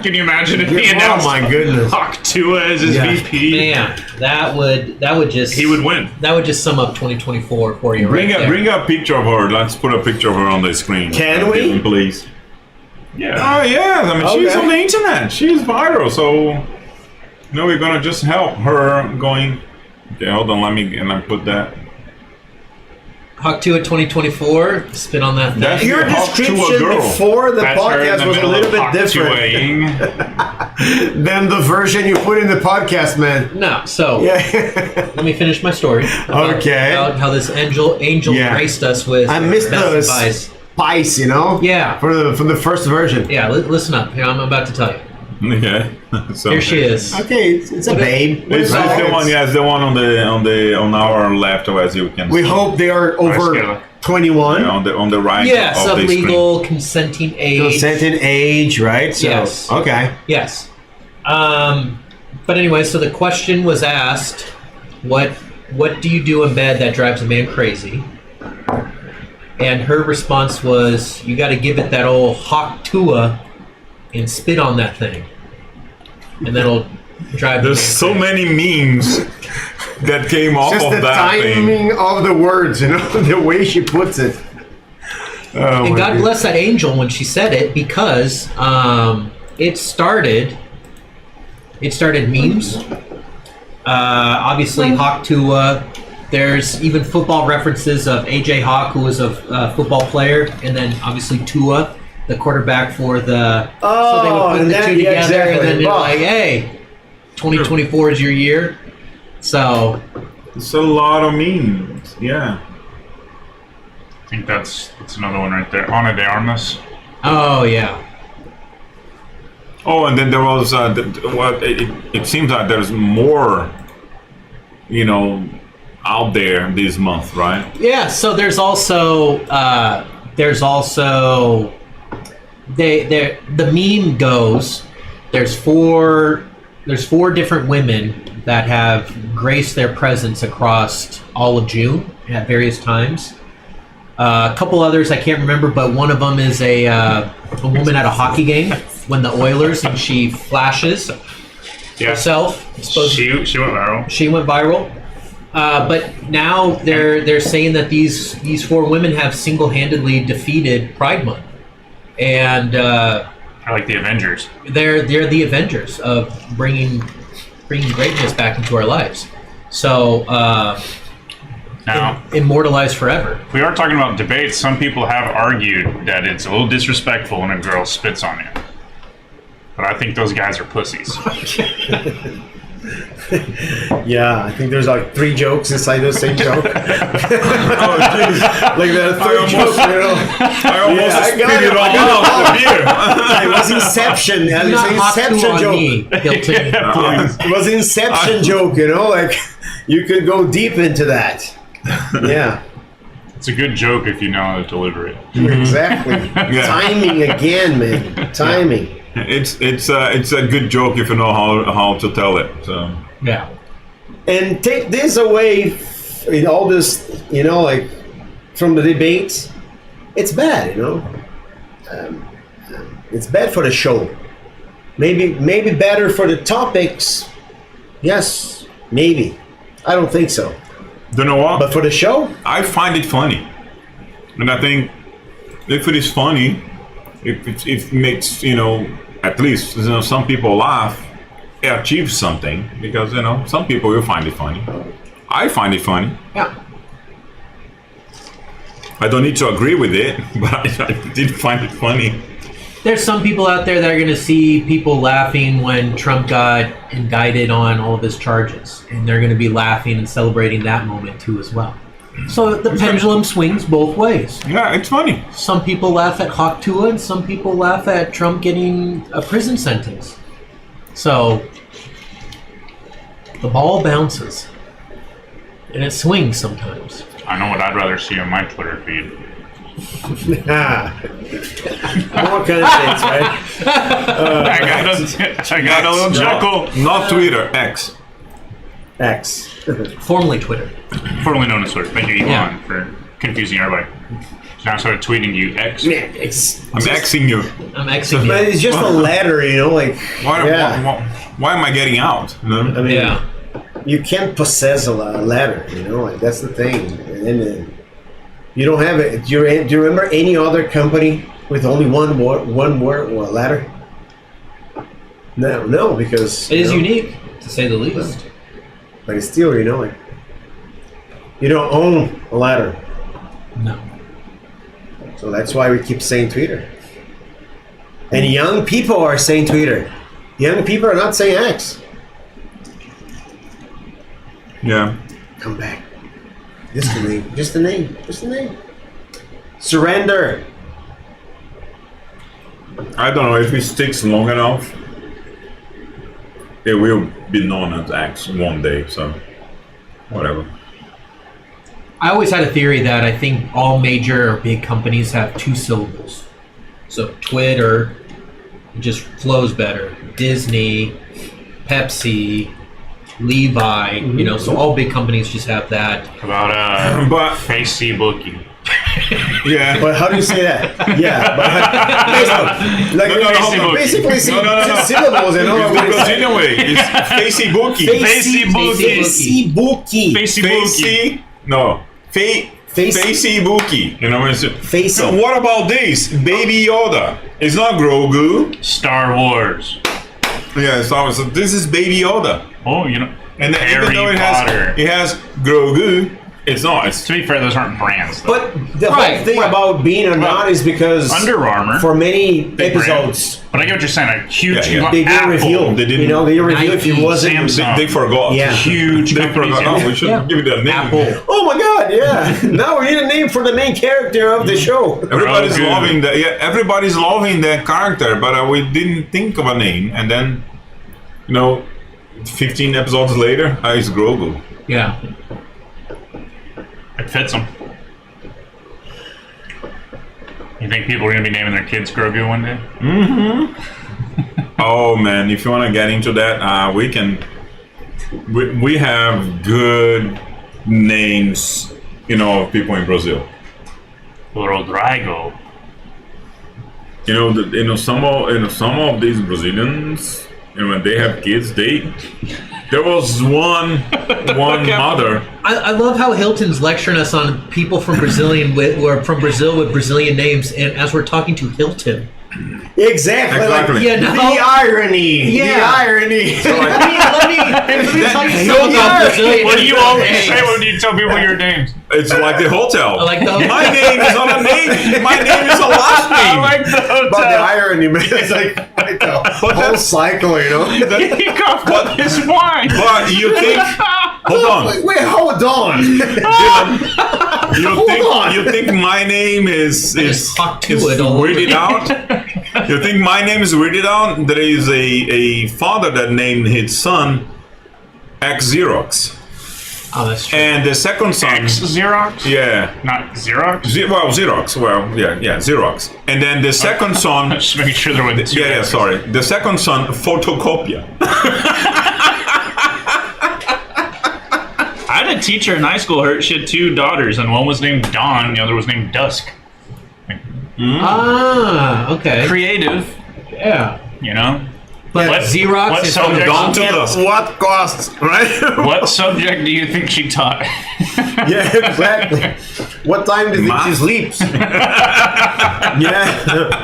Can you imagine if he Oh announced my goodness. Hawk Tuah as his Yeah. VP? Man, that would just He would win. That would just sum up 2024 for you. Bring right there. a picture of her. Let's put a picture of her on the screen. Can we? Dylan, please. Yeah. Oh yeah, I mean she's Okay. on the internet. She's viral, so we're gonna just help her going. Okay, hold on. Let me put that. Hawk Tuah 2024. Spin on that thing. That's Your Hawk Tuah description girl. before the That's her in podcast the was a middle little of bit Hawk different Tuah-ing. than the version you put in the podcast, man. No, so Yeah. let me finish my story. About Okay. How this angel Yeah. graced us with I missed best the advice. spice, you know? Yeah. From the first version. Yeah, listen up. Here, I'm about to tell you. Okay. So Here she is. Okay, it's a babe. It's Right? the one. Yeah, it's the one on our left, as you can. We see. hope they are Skylar. over 21. Yeah, on the right. Yes, of of the screen. legal consenting age. Consenting age, right? So, Yes. Okay. Yes. But anyway, so the question was asked, what do you do in bed that drives a man crazy? And her response was, you got to give it that old hawk Tuah and spit on that thing. And that'll drive There's so many memes that came off Just of the that thing. timing of the words, the way she puts it. Oh, And God bless that angel when she said it, because it started memes. Obviously, Hawk Tuah. There's even football references of AJ Hawk, who was a football player, and then obviously Tuah, the quarterback for the. So they would put the two together, exactly. and then they're like, "Hey, 2024 is your year." So It's a lot of memes. Yeah. I think that's another one right there. Ana de Armas. oh yeah. Oh, and then there was. It seems like there's more. Out there this month, right? Yeah, so there's also the meme goes, there's four different women that have graced their presence across all of June at various times. A couple others I can't remember, but one of them is a woman at a hockey game when the Oilers, and she flashes herself. She went viral. She went viral. But now they're saying that these four women have single-handedly defeated Pride Month, and I like the Avengers. they're the Avengers of bringing greatness back into our lives. So Now, immortalized forever. if we are talking about debates, some people have argued that it's a little disrespectful when a girl spits on you. But I think those guys are pussies. Yeah, I think there's like 3 jokes inside the same joke. Oh, jeez. Like the third joke, I almost I got spit it, it all I got out the beer. It was Inception. It was Not an hot Inception on joke. me, Hilton. It was an Inception joke, like you could go deep into that. Yeah, It's a good joke if you know how to deliver it. exactly. Yeah. Timing again, man. Timing. It's a good joke if you know how to tell it. So. Yeah. And take this away in all this, like from the debates. It's bad, it's bad for the show. Maybe better for the topics. Yes, maybe. I don't think so. You know what? But for the show, I find it funny, and I think if it is funny, if it makes at least some people laugh, it achieves something, because some people will find it funny. I find it funny. Yeah. I don't need to agree with it, but I did find it funny. There's some people out there that are going to see people laughing when Trump got indicted on all of his charges, and they're going to be laughing and celebrating that moment too as well. So the pendulum swings both ways. Yeah, it's funny. Some people laugh at Hawk Tuah, and some people laugh at Trump getting a prison sentence. So the ball bounces, and it swings sometimes. I know what I'd rather see on my Twitter feed. more candidates, right? I got a little chuckle. Not Twitter, X. X. Formerly Twitter. Formerly known as Twitter. Thank you, Elon, Yeah. for confusing everybody. So now I started tweeting you X. Yeah, it's I'm Xing you. I'm Xing but you. it's just a letter, like Why am I getting out? I mean, Yeah. you can't possess a letter, like that's the thing. And then you don't have it. Do you remember any other company with only one word or letter? No, because It is unique, to say the least. But it's still, like you don't own a letter, No. so that's why we keep saying Twitter. And young people are saying Twitter. Young people are not saying X. Yeah. Come back. Just the name. Just the name. Just the name. Surrender. I don't know if it sticks long enough. It will be known as X one day. So, whatever. I always had a theory that I think all major or big companies have 2 syllables. So Twitter, it just flows better. Disney, Pepsi, Levi, you know, so all big companies just have that. About But Facebook. yeah, But how do you say that? Yeah, but like basically syllables and all it's of the this. Brazilian way. It's Facebook. Facebook. No. Facebook. You know what I'm saying? Facey. So what about this? Baby Yoda. It's not Grogu. Star Wars. Yeah, so this is Baby Yoda. Oh, you know. And then Harry even though Potter. it has Grogu, it's not. It's To be fair, those aren't brands, though. But the whole thing about being or not is because Under Armour. for many Big episodes But I get what you're saying. A huge, Yeah, yeah. they didn't Apple, reveal. They didn't- You know, they didn't reveal if it wasn't. Samsung. they forgot. Yeah. Huge They companies. forgot. Oh, we should give it a name. Apple. Oh my God! Yeah. Now we need a name for the main character of the show. Everybody's Grogu. loving that. Yeah, everybody's loving that character, but we didn't think of a name. And then, 15 episodes later, it's Grogu. Yeah. It fits them. You think people are going to be naming their kids Grogu one day? Oh man, if you want to get into that, we can. We have good names, of people in Brazil. Rodrigo. Some of these Brazilians, when they have kids, there was one mother. I love how Hilton's lecturing us on people from Brazil with Brazilian names, and as we're talking to Hilton. Exactly. Exactly. Yeah, no. The irony. Yeah. The irony. Let me tell you something about Brazilian What do you always names. say when you tell people your names? It's like the hotel. I like the hotel. My name is not a name. My name is a last I name. like the hotel. But the irony, man, it's like the whole cycle, He coughed up his wine. But you think? Hold on. Wait, hold on. You think my name is talk to it all weirded out? You think my name is weirded out? There is a father that named his son X Xerox, Oh, that's true. and the second son. X Xerox? Yeah. Not Xerox? Xerox. Well, yeah, Xerox. And then the second son. Just making sure there were two. Yeah, sorry. The second son, Photocopia. I had a teacher in high school. She had two daughters, and one was named Dawn, and the other was named Dusk. Ah, okay. Creative, Yeah. But What- Xerox what is subject- Dawn to dusk. What costs, right? What subject do you think she taught? Yeah, exactly. What time do you think she Math. sleeps? Yeah,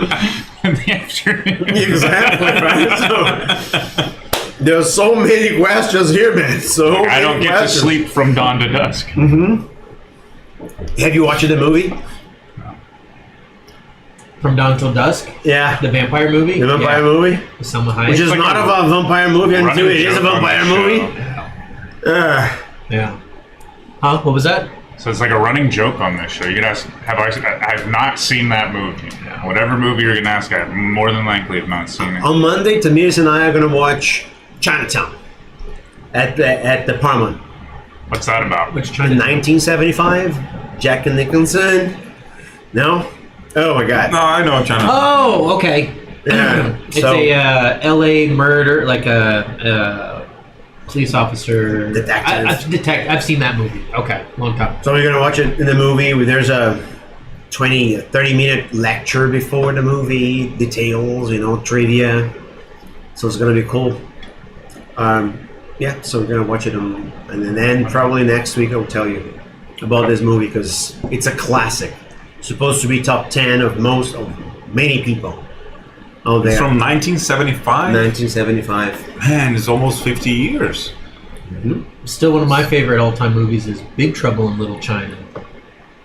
In the afternoon. exactly. Right? So, there's so many questions here, man. So I don't many get to questions. sleep from dawn to dusk. Have you watched the movie? From Dawn Till Dusk, Yeah, the vampire movie. the vampire Yeah. movie, With Salma Hayek. which is like not a a vampire movie, and running it is a joke on vampire the movie. show. Yeah. Huh? What was that? So it's like a running joke on this show. You could ask, I've not seen that movie. Whatever movie you're going to ask, I more than likely have not seen it. On Monday, Tamiris and I are gonna watch Chinatown at the Paramount. What's that about? Which In China? 1975, Jack and Nicholson. No? Oh my God. No, I know China. Oh, okay. Yeah. It's So- a L.A. murder, like a police officer. Detective. I've seen that movie. Okay, long time. So we're gonna watch it in the movie. There's a 30-minute lecture before the movie, details, trivia. So it's gonna be cool. Yeah, so we're gonna watch it, and then probably next week I'll tell you about this movie because it's a classic. Supposed to be top 10 of many people out there. It's from 1975. 1975. Man, it's almost 50 years. Still, one of my favorite all-time movies is Big Trouble in Little China.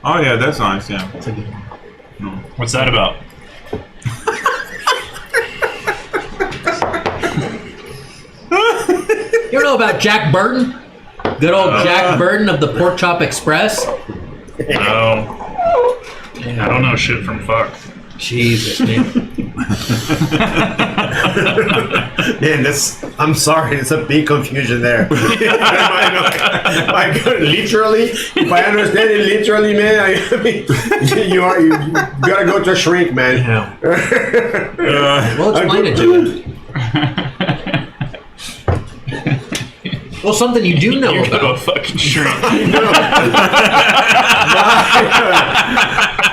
Oh yeah, that's nice. Yeah. It's a good one. What's that about? You know about Jack Burton? Good old Jack Burton of the Pork Chop Express. No. I don't know shit from fuck. Jesus, man. Man, I'm sorry, it's a big confusion there. Literally, if I understand it literally, man, I mean, you gotta go to a shrink, man. Yeah. Well, explain it to me. Well, something you do know You're about. a fucking shrink.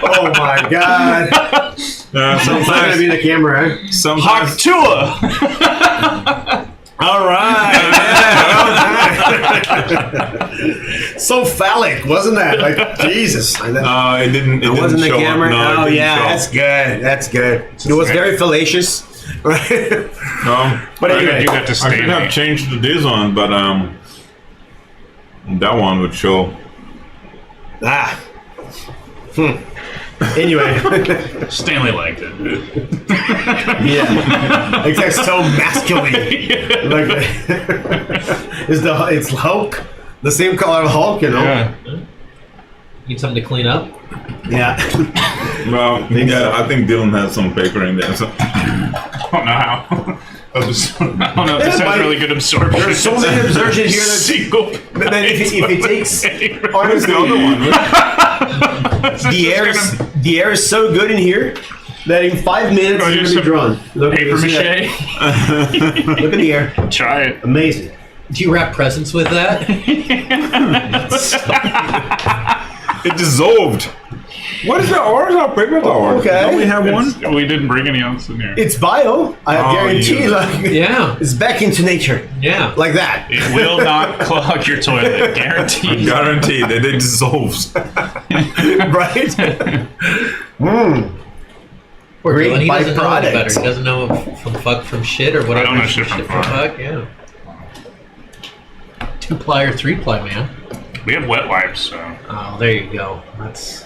Oh my god. Sometimes gonna be the camera, eh? Sometimes. Tuah. All right. So phallic, wasn't that? Like Jesus. It didn't. It Wasn't the show up. camera? No, it Oh didn't yeah, show. that's good. That's good. It was very fallacious. Right? But I anyway, do that to I stay should have changed to this one, but that one would show. Anyway, Stanley liked it. yeah, it's like so masculine. Like it's Hulk, the same color of Hulk, you know? Yeah. Need something to clean up? Yeah. Well, yeah, I think Dylan has some paper in there. So. I don't know how. I don't know if this has really good absorption. There's so many absorption here that Single. but then if it takes Where's the other one? the air is so good in here that in 5 minutes Oh, it's use gonna be some drawn. Look at Paper this, mache. Look at the air. Try it. Amazing. Do you wrap presents with that? It dissolved. Where's our paper towel? Okay. Don't we have one? We didn't bring any else in here. It's bio. I guarantee. yeah. Like Yeah. it's back into nature. Yeah. Like that. It will not clog your toilet, guaranteed. Guaranteed that it dissolves. Right? Poor Great Dylan, he doesn't know any byproduct. better. He doesn't know from fuck from shit or whatever. I don't know shit from fuck. Yeah. 2-ply or 3-ply, man. We have wet wipes, so. Oh, there you go. Let's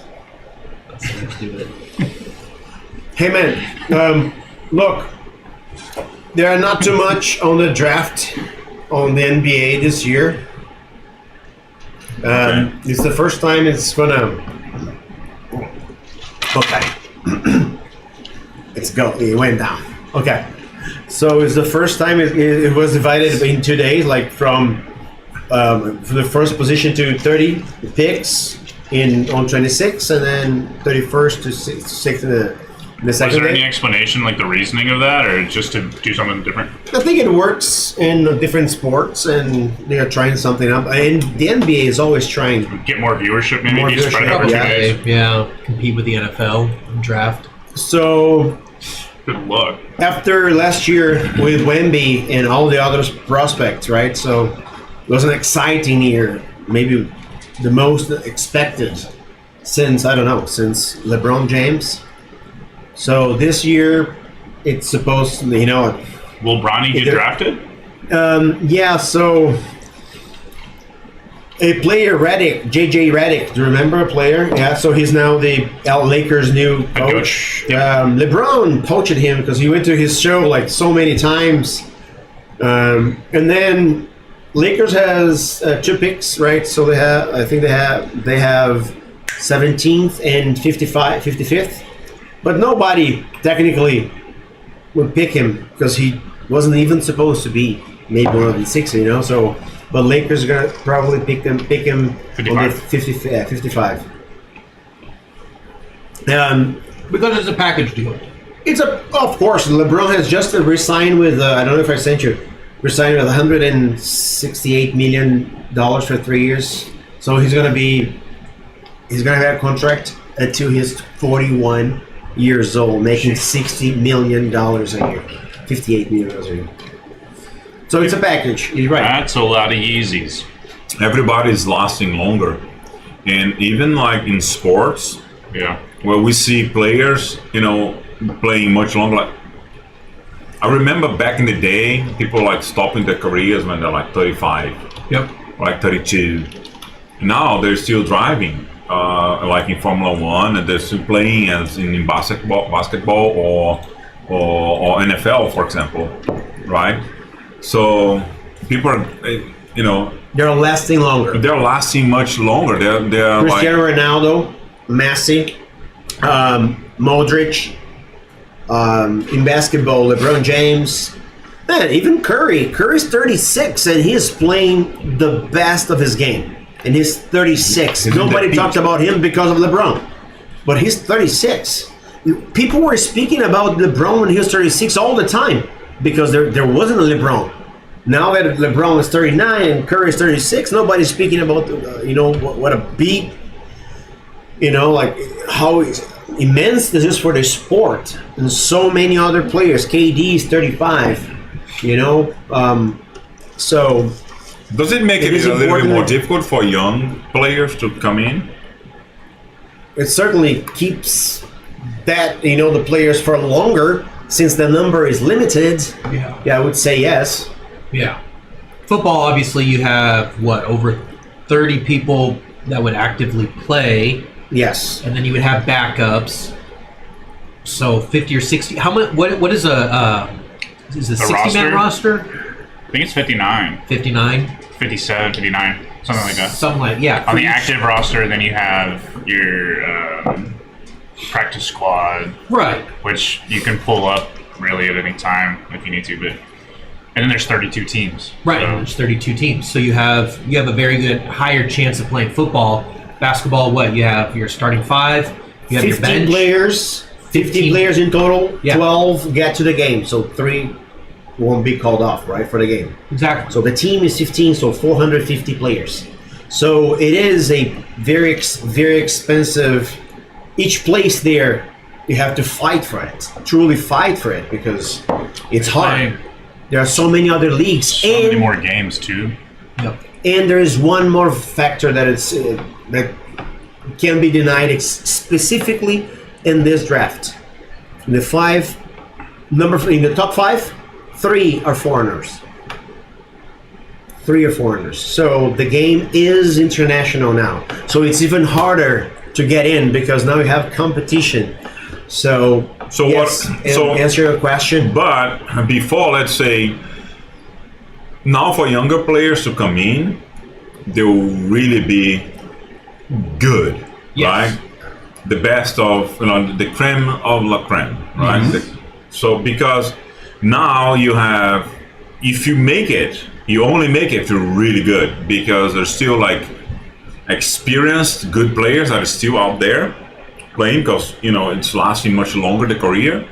do it. Hey man, look, there are not too much on the draft on the NBA this year. It's the first time it's gonna. Okay, it went down. Okay, so it's the first time it was divided in 2 days, like from the first position to 30 picks on 26, and then 31st to 6th in the Was second there any day. explanation, like the reasoning of that, or just to do something different? I think it works in different sports, and they are trying something up. And the NBA is always trying. Get more viewership, maybe? More Spread it viewership, over 2 yeah. days. Yeah. Compete with the NFL and draft. So Good luck. after last year with Wemby and all the other prospects, right? So it was an exciting year, maybe the most expected since LeBron James. So this year, it's supposed to, Will Bronny get Either- drafted? yeah, so a player, JJ Redick, do you remember a player? Yeah, so he's now the Lakers' new coach. Yep. LeBron poached him because he went to his show like so many times. And then Lakers has 2 picks, right? So they have 17th and 55th. But nobody technically would pick him because he wasn't even supposed to be maybe one of the 6, So, but Lakers are gonna probably pick him 55. on the 55. Because it's a package deal. Of course, LeBron has just resigned with I don't know if I sent you, resigned with $168 million for 3 years. So he's gonna have a contract until he's 41 years old, making $60 million a year, $58 million a year. So it's a package. You're right. That's a lot of Yeezys. Everybody's lasting longer, and even like in sports, Yeah. where we see players, playing much longer. Like, I remember back in the day, people like stopping their careers when they're like 35, Yep. like 32. Now they're still driving, like in Formula One, and they're still playing as in basketball or NFL, for example, right? So people are, They're lasting longer. they're lasting much longer. They're Cristiano like, Ronaldo, Messi, Modric. In basketball, LeBron James, Man, even Curry. Curry's 36, and he's playing the best of his game. And he's 36. Nobody talked about him because of LeBron. But he's 36. People were speaking about LeBron when he was 36 all the time because there wasn't a LeBron. Now that LeBron is 39 and Curry is 36, nobody's speaking about, what a big, like how immense this is for the sport. And so many other players. KD is 35. So does it make it a little bit more difficult for young players to come in? It certainly keeps that the players for longer since the number is limited. Yeah, I would say yes. Yeah. Football, obviously, you have over 30 people that would actively play. Yes. And then you would have backups. So 50 or 60. How much? What is a 60-man roster? I think it's 59. 59? 57, 59, something like that. Something like, yeah. On the active roster, then you have your practice squad. Right. Which you can pull up really at any time if you need to, but and then there's 32 teams. Right, and there's 32 teams. So you have a very good higher chance of playing football. Basketball, you have your starting five, you have 15 your bench. players, 15 players in total, Yeah. 12 get to the game. So 3 won't be called off, right, for the game. Exactly. So the team is 15, so 450 players. So it is a very, very expensive. Each place there, you have to fight for it, truly fight for it, because it's hard. There are so many other leagues. So many more games, too. Yep. And there is one more factor that that can be denied specifically in this draft. In the top 5, 3 are foreigners. 3 are foreigners. So the game is international now. So it's even harder to get in because now you have competition. So yes, answer your question. But before, let's say, now for younger players to come in, they will really be good, right? The best of, the creme of la creme, right? Mm-hmm. So because now you have, if you make it, you only make it to really good because there's still experienced good players that are still out there playing because it's lasting much longer the career.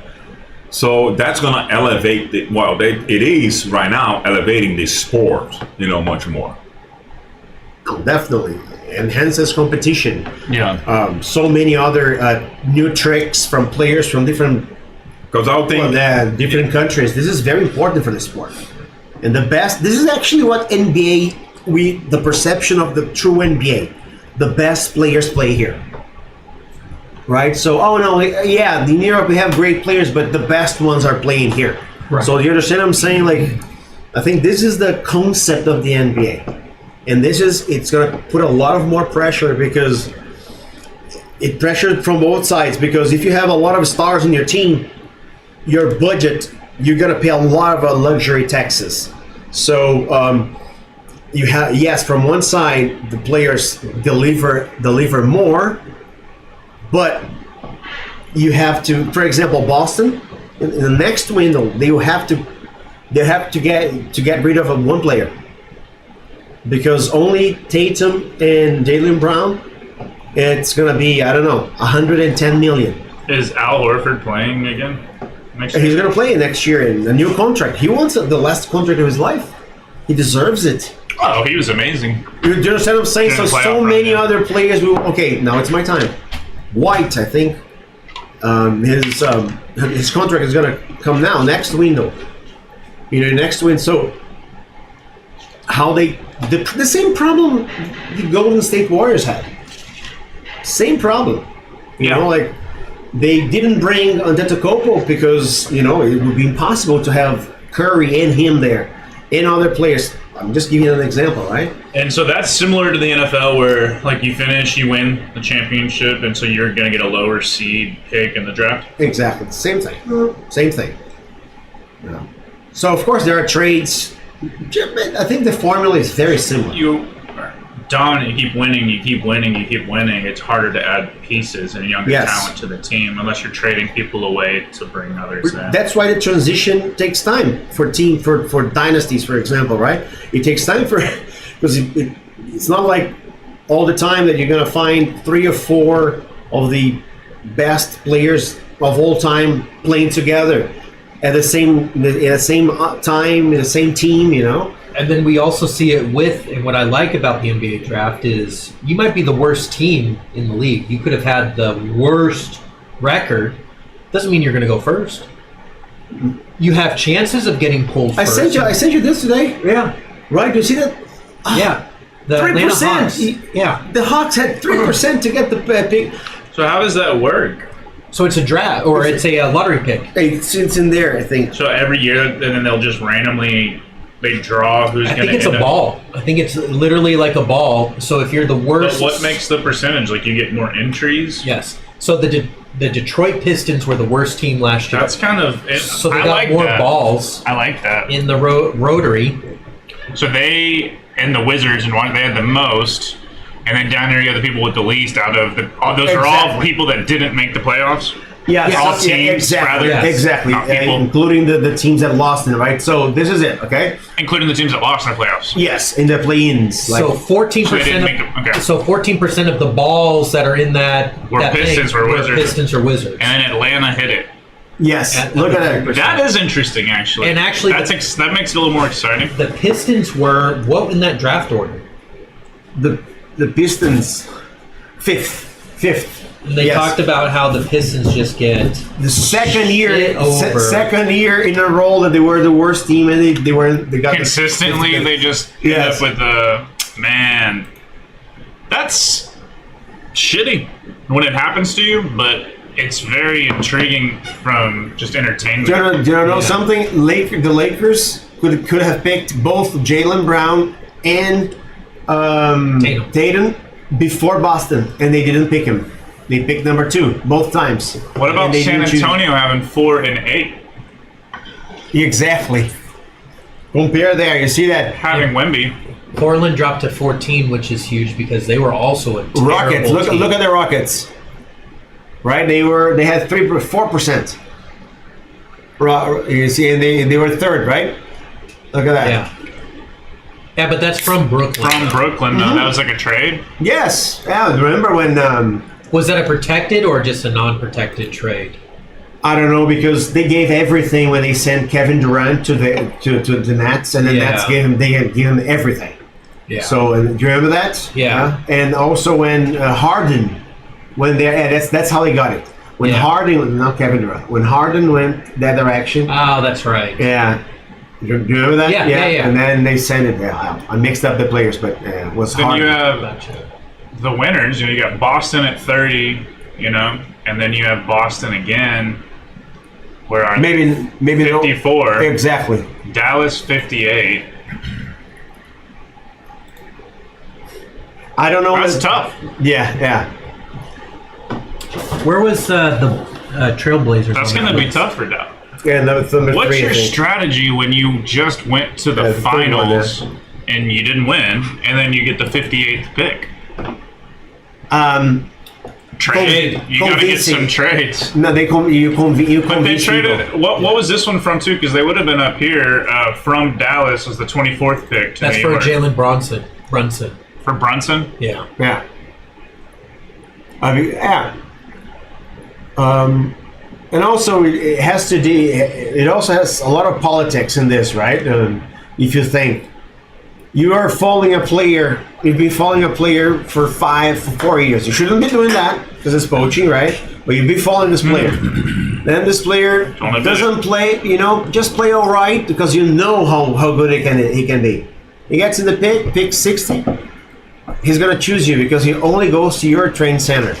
So that's gonna elevate it is right now elevating the sport much more. Definitely enhances competition. Yeah. So many other new tricks from players from different different countries. This is very important for the sport. And this is actually what NBA, the perception of the true NBA, the best players play here. Right? So, in Europe we have great players, but the best ones are playing here. Right. So you understand what I'm saying? I think this is the concept of the NBA. And it's going to put a lot of more pressure because it pressured from both sides. Because if you have a lot of stars in your team, your budget, you're going to pay a lot of luxury taxes. So you have, yes, from one side, the players deliver more, but you have to, for example, Boston, in the next window, they have to get rid of one player. Because only Tatum and Jaylen Brown, it's going to be, 110 million. Is Al Horford playing again next year? He's going to play next year in a new contract. He wants the last contract of his life. He deserves it. Oh, he was amazing. You understand what I'm saying? So many other players will. Okay, now it's my time. White, I think, his contract is going to come now, next window. Next window. So how the same problem the Golden State Warriors had. Same problem. They didn't bring Antetokounmpo because it would be impossible to have Curry and him there and other players. I'm just giving you an example, right? And so that's similar to the NFL where you win the championship, and so you're going to get a lower seed pick in the draft. Exactly, same thing. Same thing. So of course there are trades. I think the formula is very similar. dominant, you keep winning, it's harder to add pieces and younger talent to the team unless you're trading people away to bring others in. That's why the transition takes time for dynasties, for example, right? It takes time because it's not like all the time that you're going to find 3 or 4 of the best players of all time playing together at the same time, in the same team, you know? And then we also see it and what I like about the NBA draft is you might be the worst team in the league. You could have had the worst record. Doesn't mean you're going to go first. You have chances of getting pulled first. I sent you this today. Yeah. Right? Do you see that? Yeah. The 3%. Yeah. The Hawks had 3% to get the pick. So how does that work? So it's a draft, or it's a lottery pick. It's in there, I think. So every year, and then they'll just randomly... They draw who's going to. I think it's a ball. I think it's literally like a ball. So if you're the worst, but what makes the percentage? Like you get more entries. Yes. So the Detroit Pistons were the worst team last year. That's kind of. So they got more balls. I like that in the rotary. So they and the Wizards and they had the most, and then down there you have the people with the least out of the. Those are all people that didn't make the playoffs. Yeah, all teams, exactly, rather, exactly. Including the teams that lost in it, right? So this is it, okay? Including the teams that lost in the playoffs. Yes, in the play-ins. So 14%. So 14% of the balls that are in that were Pistons or Wizards. Pistons or Wizards. And then Atlanta hit it. Yes, look at that. That is interesting, actually. And actually, that makes it a little more exciting. The Pistons were what in that draft order? The Pistons, fifth. They talked about how the Pistons just get the second year in a row that they were the worst team, and they got consistently. They just end up with man. That's shitty when it happens to you, but it's very intriguing from just entertainment. Do you know something? The Lakers could have picked both Jaylen Brown and Tatum before Boston, and they didn't pick him. They picked number 2 both times. What about San Antonio having 4 and 8? Exactly. Compare there. You see that? Having Wemby. Portland dropped to 14, which is huge because they were also a terrible Rockets. team. Look at the Rockets. Right? They had 4%. You see, and they were 3rd, right? Look at that. Yeah, but that's from Brooklyn. From Brooklyn, though. That was like a trade? Yes. Yeah, remember when... was that a protected or just a non-protected trade? I don't know, because they gave everything when they sent Kevin Durant to the Nets, and the Nets gave him everything. Yeah. So do you remember that? Yeah. And also when Harden, that's how they got it. When Harden, not Kevin Durant, when Harden went that direction. Oh, that's right. Yeah. Do you remember that? Yeah. And then they sent it. I mixed up the players, but it was Harden. Then you have the winners. You got Boston at 30, and then you have Boston again. Where are maybe 54? Exactly. Dallas 58. I don't know. That's tough. Yeah. Where was the Trailblazers? That's going to be tough for Dallas. Yeah, number 3. What's your strategy when you just went to the finals and you didn't win, and then you get the 58th pick? Trade. You got to get some trades. No, you But they traded. What was this one from too? Because they would have been up here from Dallas was the 24th pick. That's for Jalen Brunson. For Brunson? Yeah. I mean, and also it has to do. It also has a lot of politics in this, right? If you think you are following a player, you've been following a player for 4 years. You shouldn't be doing that because it's poaching, right? But you'd be following this player. Then this player doesn't play, just play all right because you know how good he can be. He gets in the pick 60. He's gonna choose you because he only goes to your train center.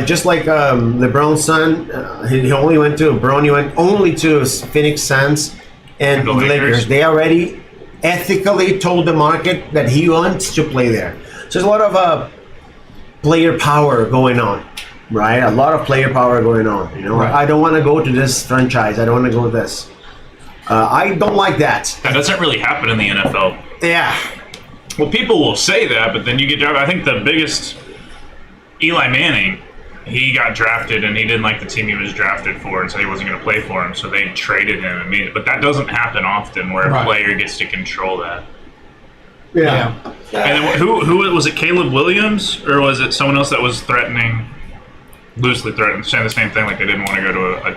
Just like LeBron's son, he only went to Bronny went only to Phoenix Suns and the Lakers. They already ethically told the market that he wants to play there. So there's a lot of player power going on, right? A lot of player power going on. Right. I don't want to go to this franchise. I don't want to go to this. I don't like that. That doesn't really happen in the NFL. Yeah. Well, people will say that, but then you get drafted. I think the biggest, Eli Manning, he got drafted and he didn't like the team he was drafted for, and so he wasn't going to play for him. So they traded him immediately. But that doesn't happen often, where a player gets to control that. Yeah. And then who was it? Caleb Williams, or was it someone else that was loosely threatening, saying the same thing, like they didn't want to go to a.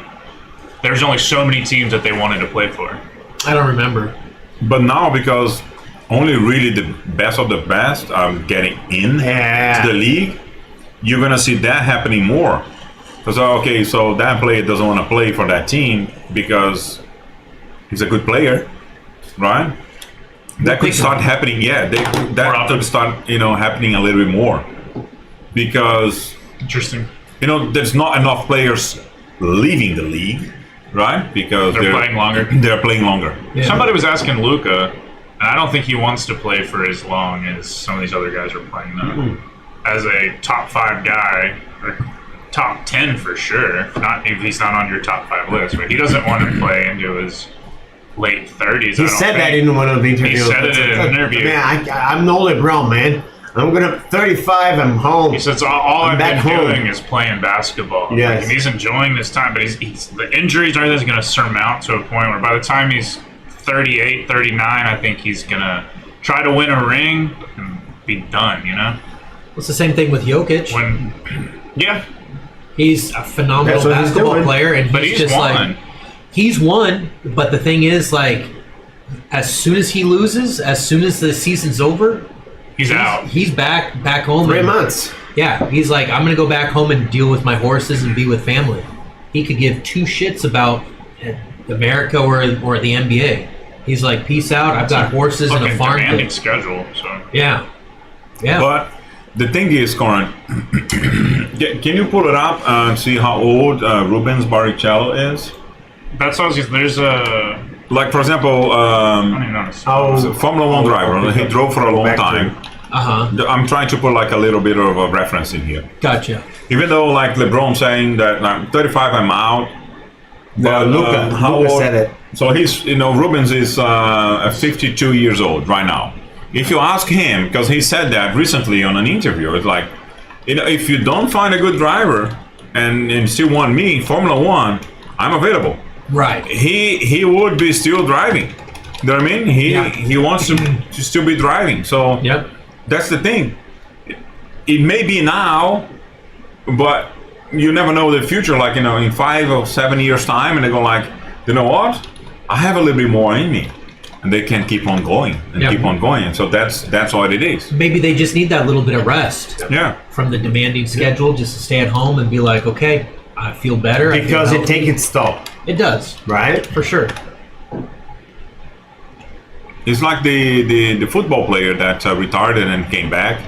There's only so many teams that they wanted to play for. I don't remember. But now, because only really the best of the best are getting in to the league, you're gonna see that happening more. Because okay, so that player doesn't want to play for that team because he's a good player, right? That could start happening. Yeah, that could start happening a little bit more because interesting. There's not enough players leaving the league, right? Because they're playing longer. They're playing longer. Yeah. Somebody was asking Luka, and I don't think he wants to play for as long as some of these other guys are playing now. Mm-hmm. As a top 5 guy, or top 10 for sure. Not if he's not on your top 5 list, but he doesn't want to play into his late 30s. He said that in one of the interviews. He said it in an interview. Man, I'm no LeBron, man. I'm gonna 35. I'm home. He says all I've been doing is playing basketball. Yes. And he's enjoying this time, but he's the injuries are going to surmount to a point where by the time he's 38, 39, I think he's gonna try to win a ring and be done. It's the same thing with Jokic. He's a phenomenal basketball player, and he's just won. He's won, but the thing is, as soon as he loses, as soon as the season's over, he's out. He's back home. 3 months. Yeah, he's like, I'm going to go back home and deal with my horses and be with family. He could give 2 shits about America or the NBA. He's like, peace out. I've got horses and a farm. Demanding schedule. So yeah. But the thing is, Corin, can you pull it up and see how old Rubens Barrichello is? That's how there's a. Like, for example, Formula 1 driver. He drove for a long time. I'm trying to put a little bit of a reference in here. Gotcha. Even though LeBron saying that I'm 35, I'm out. But Luka said it. So he's, Rubens is 52 years old right now. If you ask him, because he said that recently on an interview, it's like, if you don't find a good driver and still want me, Formula 1, I'm available. Right. He would be still driving. You know what I mean? He wants to still be driving. So that's the thing. It may be now, but you never know the future. In 5 or 7 years' time, and they go you know what? I have a little bit more in me, and they can keep on going and keep on going. And so that's what it is. Maybe they just need that little bit of rest. Yeah. From the demanding schedule, just to stay at home and be like, okay, I feel better. Because it takes its toll. It does. Right? For sure. It's like the football player that retired and came back,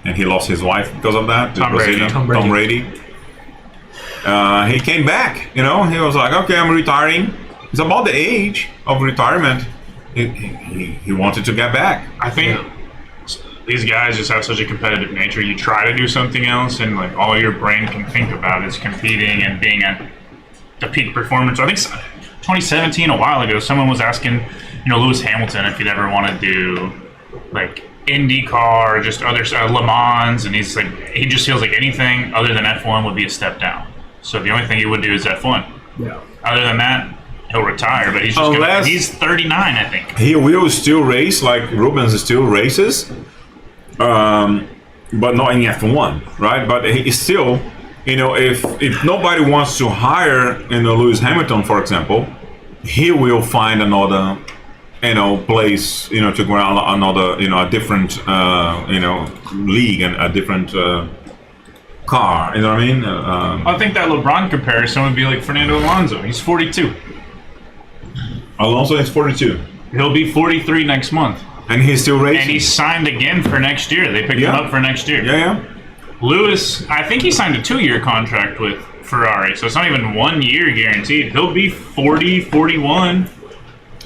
and he lost his wife because of that. Tom Brady. He came back. He was like, okay, I'm retiring. It's about the age of retirement. He wanted to get back. I think these guys just have such a competitive nature. You try to do something else, and all your brain can think about is competing and being at the peak performance. I think 2017, a while ago, someone was asking, Lewis Hamilton if he'd ever want to do IndyCar or just other Le Mans, and he's like, he just feels like anything other than F1 would be a step down. So the only thing he would do is F1. Yeah. Other than that, he'll retire. But he's just he's 39, I think. He will still race like Rubens still races, but not in F1, right? But he still, if nobody wants to hire, Lewis Hamilton, for example, he will find another, place, to go around another, a different, league and a different car. You know what I mean? I think that LeBron comparison would be like Fernando Alonso. He's 42. Alonso is 42. He'll be 43 next month. And he's still racing. And he's signed again for next year. They picked him up for next year. Yeah. Lewis, I think he signed a 2-year contract with Ferrari, so it's not even 1 year guaranteed. He'll be 40, 41.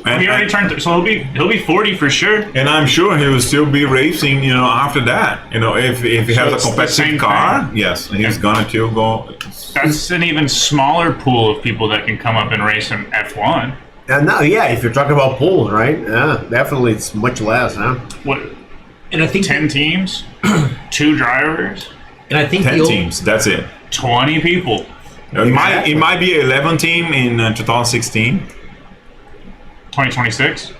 He already turned, so he'll be 40 for sure. And I'm sure he will still be racing, after that. If he has a competitive car, yes, he's gonna still go. That's an even smaller pool of people that can come up and race in F1. And now, if you're talking about pools, right? Yeah, definitely, it's much less, huh? And I think 10 teams, 2 drivers, and I think 10 teams. That's it. 20 people. It might be 11 team in 2016. 2026.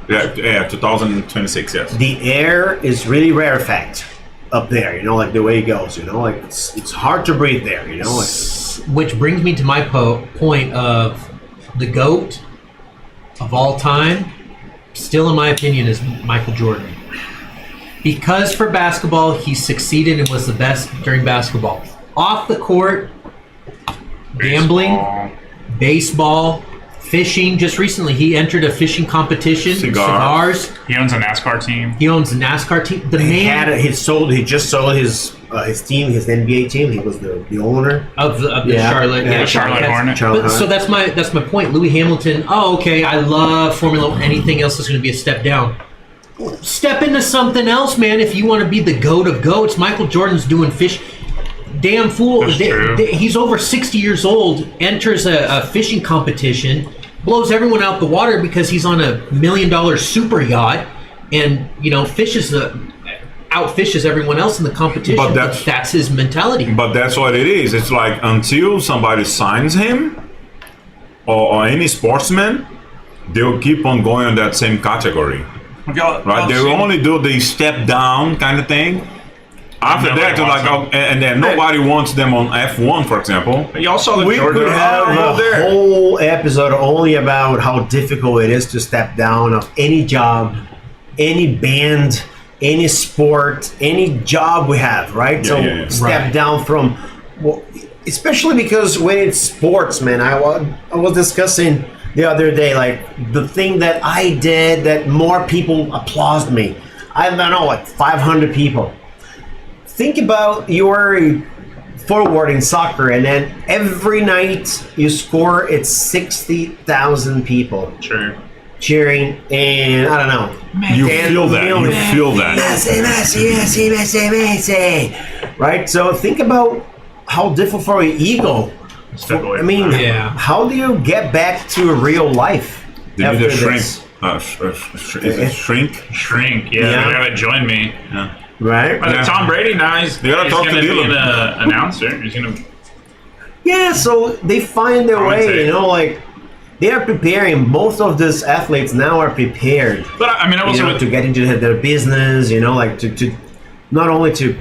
Yeah, 2026. Yes. The air is really rarefact up there. You know, like the way it goes. You know, like it's hard to breathe there. You know, like, which brings me to my point of the GOAT of all time. Still, in my opinion, is Michael Jordan. Because for basketball, he succeeded and was the best during basketball. Off the court, gambling, baseball, fishing. Just recently, he entered a fishing competition. Cigars. He owns a NASCAR team. He owns a NASCAR team. He just sold his team, his NBA team. He was the owner of the Charlotte Hornets. So that's my point. Louis Hamilton. Oh, okay. I love Formula One. Anything else is going to be a step down. Step into something else, man. If you want to be the GOAT of GOATs, Michael Jordan's doing fish. Damn fool. He's over 60 years old, enters a fishing competition, blows everyone out the water because he's on $1 million super yacht, and outfishes everyone else in the competition. But that's his mentality. But that's what it is. It's like until somebody signs him or any sportsman, they'll keep on going in that same category. Right? They will only do the step down kind of thing. After that, and then nobody wants them on F1, for example. But y'all saw the we Jordan. could have a whole episode only about how difficult it is to step down of any job, any band, any sport, any job we have, right? Step down from, especially because when it's sports, man. I was discussing the other day, like the thing that I did that more people applauded me. I don't know, like 500 people. Think about your forward in soccer, and then every night you score, it's 60,000 people cheering, and I don't know. You feel that. Messi. Right? So think about how difficult for your ego. How do you get back to real life? Did you shrink? Is it shrink? Shrink, yeah. They haven't joined me. Yeah. Right? Tom Brady now, he's going to be an announcer. He's going to... Yeah, so they find their way, you know, like they are preparing. Most of these athletes now are prepared. But I mean, to get into their business, you know, like to not only to...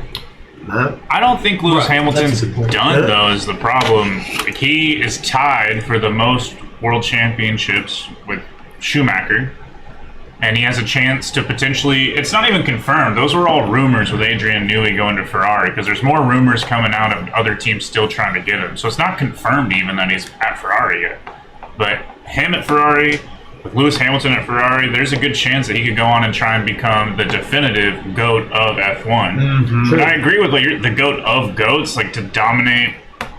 I don't think Lewis Hamilton's done, though, is the problem. Like, he is tied for the most world championships with Schumacher. And he has a chance to potentially... It's not even confirmed. Those were all rumors with Adrian Newey going to Ferrari, because there's more rumors coming out of other teams still trying to get him. So it's not confirmed even that he's at Ferrari yet. But him at Ferrari, with Lewis Hamilton at Ferrari, there's a good chance that he could go on and try and become the definitive GOAT of F1. Mm-hmm. But I agree with the GOAT of GOATs, like to dominate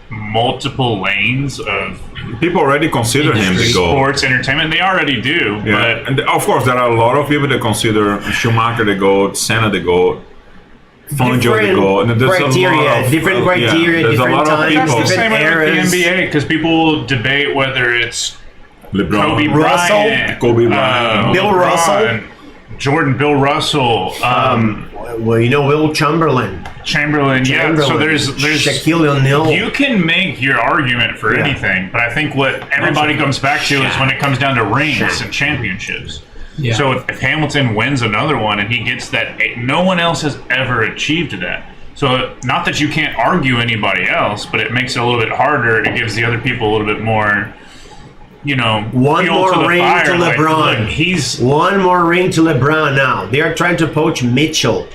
multiple lanes of... People already consider him the GOAT. Sports, entertainment, they already do. Yeah. But and of course, there are a lot of people that consider Schumacher the GOAT, Senna the GOAT, Fangio the GOAT. And there's different criteria, there's different a lot of times, people. That's the same different with eras. the NBA, because people debate whether it's LeBron, Kobe Bryant, Bill Russell, Jordan, Bill Russell, well, you know, Will Chamberlain. Yeah. So there's Shaquille O'Neal. You can make your argument for anything, but I think what everybody comes back to is when it comes down to rings and championships. Yeah. So if Hamilton wins another one and he gets that, no one else has ever achieved that. So not that you can't argue anybody else, but it makes it a little bit harder. It gives the other people a little bit more, one more ring to LeBron. One more ring to LeBron now. They are trying to poach Mitchell,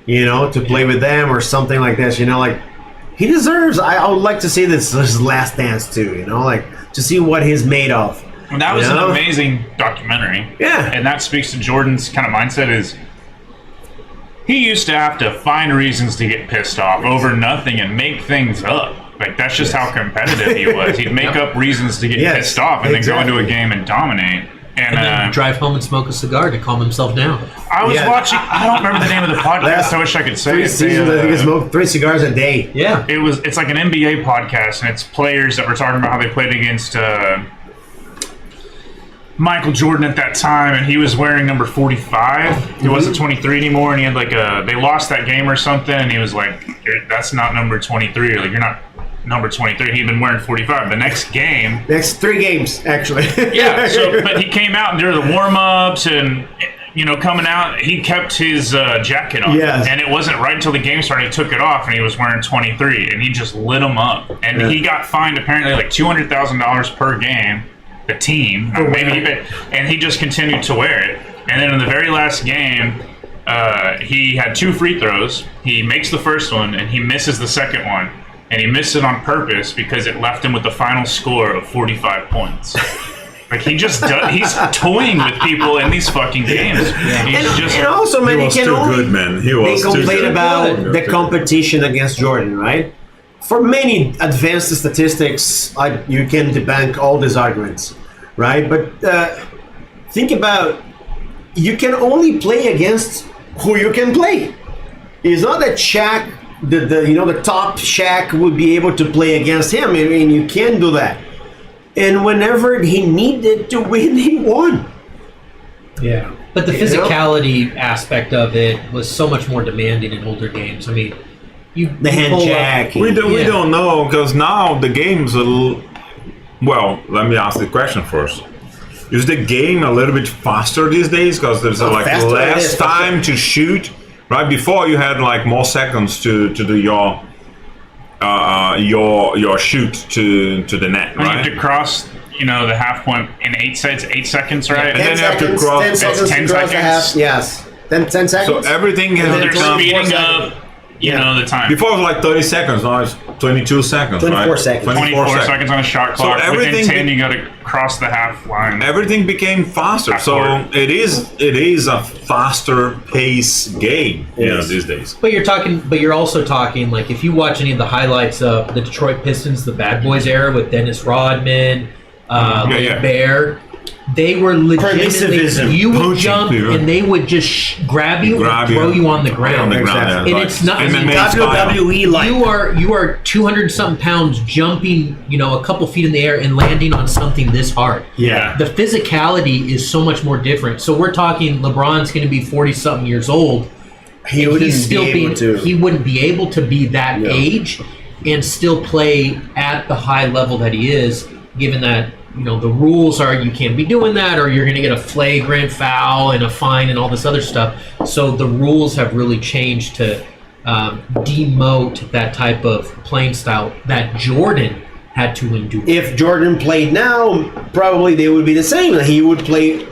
to play with them or something like this. Like he deserves. I would like to see this last dance too. Like to see what he's made of. And that was an amazing documentary. Yeah, and that speaks to Jordan's kind of mindset. Is he used to have to find reasons to get pissed off over nothing and make things up. Like, that's just how competitive he was. He'd make up reasons to get pissed off and then go into a game and dominate. And then drive home and smoke a cigar to calm himself down. I was watching, I don't remember the name of the podcast. I wish I could say it. He smoked 3 cigars a day. Yeah. It's like an NBA podcast, and it's players that were talking about how they played against Michael Jordan at that time, and he was wearing number 45. He wasn't 23 anymore, and he had like they lost that game or something, and he was like, "That's not number 23. Like, you're not number 23." He'd been wearing 45. The next game, next 3 games actually. yeah. So, but he came out and during the warm ups and. Coming out, he kept his jacket on. Yes. And it wasn't right until the game started, he took it off, and he was wearing 23, and he just lit him up. And he got fined apparently like $200,000 per game, the team. And he just continued to wear it. And then in the very last game, he had 2 free throws. He makes the first one, and he misses the second one. And he missed it on purpose because it left him with the final score of 45 points. Like, he's toying with people in these fucking games. And also, man, he was too good, man. He was they too complain good. about the competition against Jordan, right? For many advanced statistics, you can debunk all these arguments, right? But think about, you can only play against who you can play. It's not that Shaq, the top Shaq would be able to play against him. I mean, you can't do that. And whenever he needed to win, he won. Yeah. But the physicality aspect of it was so much more demanding in older games. I mean, the hand jack. We don't know, because now the game's well, let me ask the question first. Is the game a little bit faster these days? Because there's less time to shoot. Right before, you had like more seconds to do your shoot to the net, right? You have to cross, the half point in 8 seconds, right? And then you have to cross 10 seconds 10 to cross seconds. the half. Yes. Then 10 seconds. So everything has They're become. speeding up, the time. Before it was like 30 seconds, now it's 22 seconds, 24 right? seconds. 24 seconds on a shot So clock. everything Within 10, you got to cross the half line. Everything became faster, so it is a faster pace game, these days. But you're also talking, like, if you watch any of the highlights of the Detroit Pistons, the Bad Boys era with Dennis Rodman, Bear, they were legitimately, you would jump and they would just grab you and throw you on the ground. Exactly. And it's not WWE like. You are 200 something pounds jumping, a couple feet in the air and landing on something this hard. Yeah. The physicality is so much more different. So we're talking LeBron's going to be 40 something years old. He wouldn't be able to be that age and still play at the high level that he is, given that the rules are you can't be doing that, or you're going to get a flagrant foul and a fine and all this other stuff. So the rules have really changed to demote that type of playing style that Jordan had to endure. If Jordan played now, probably they would be the same. He would play.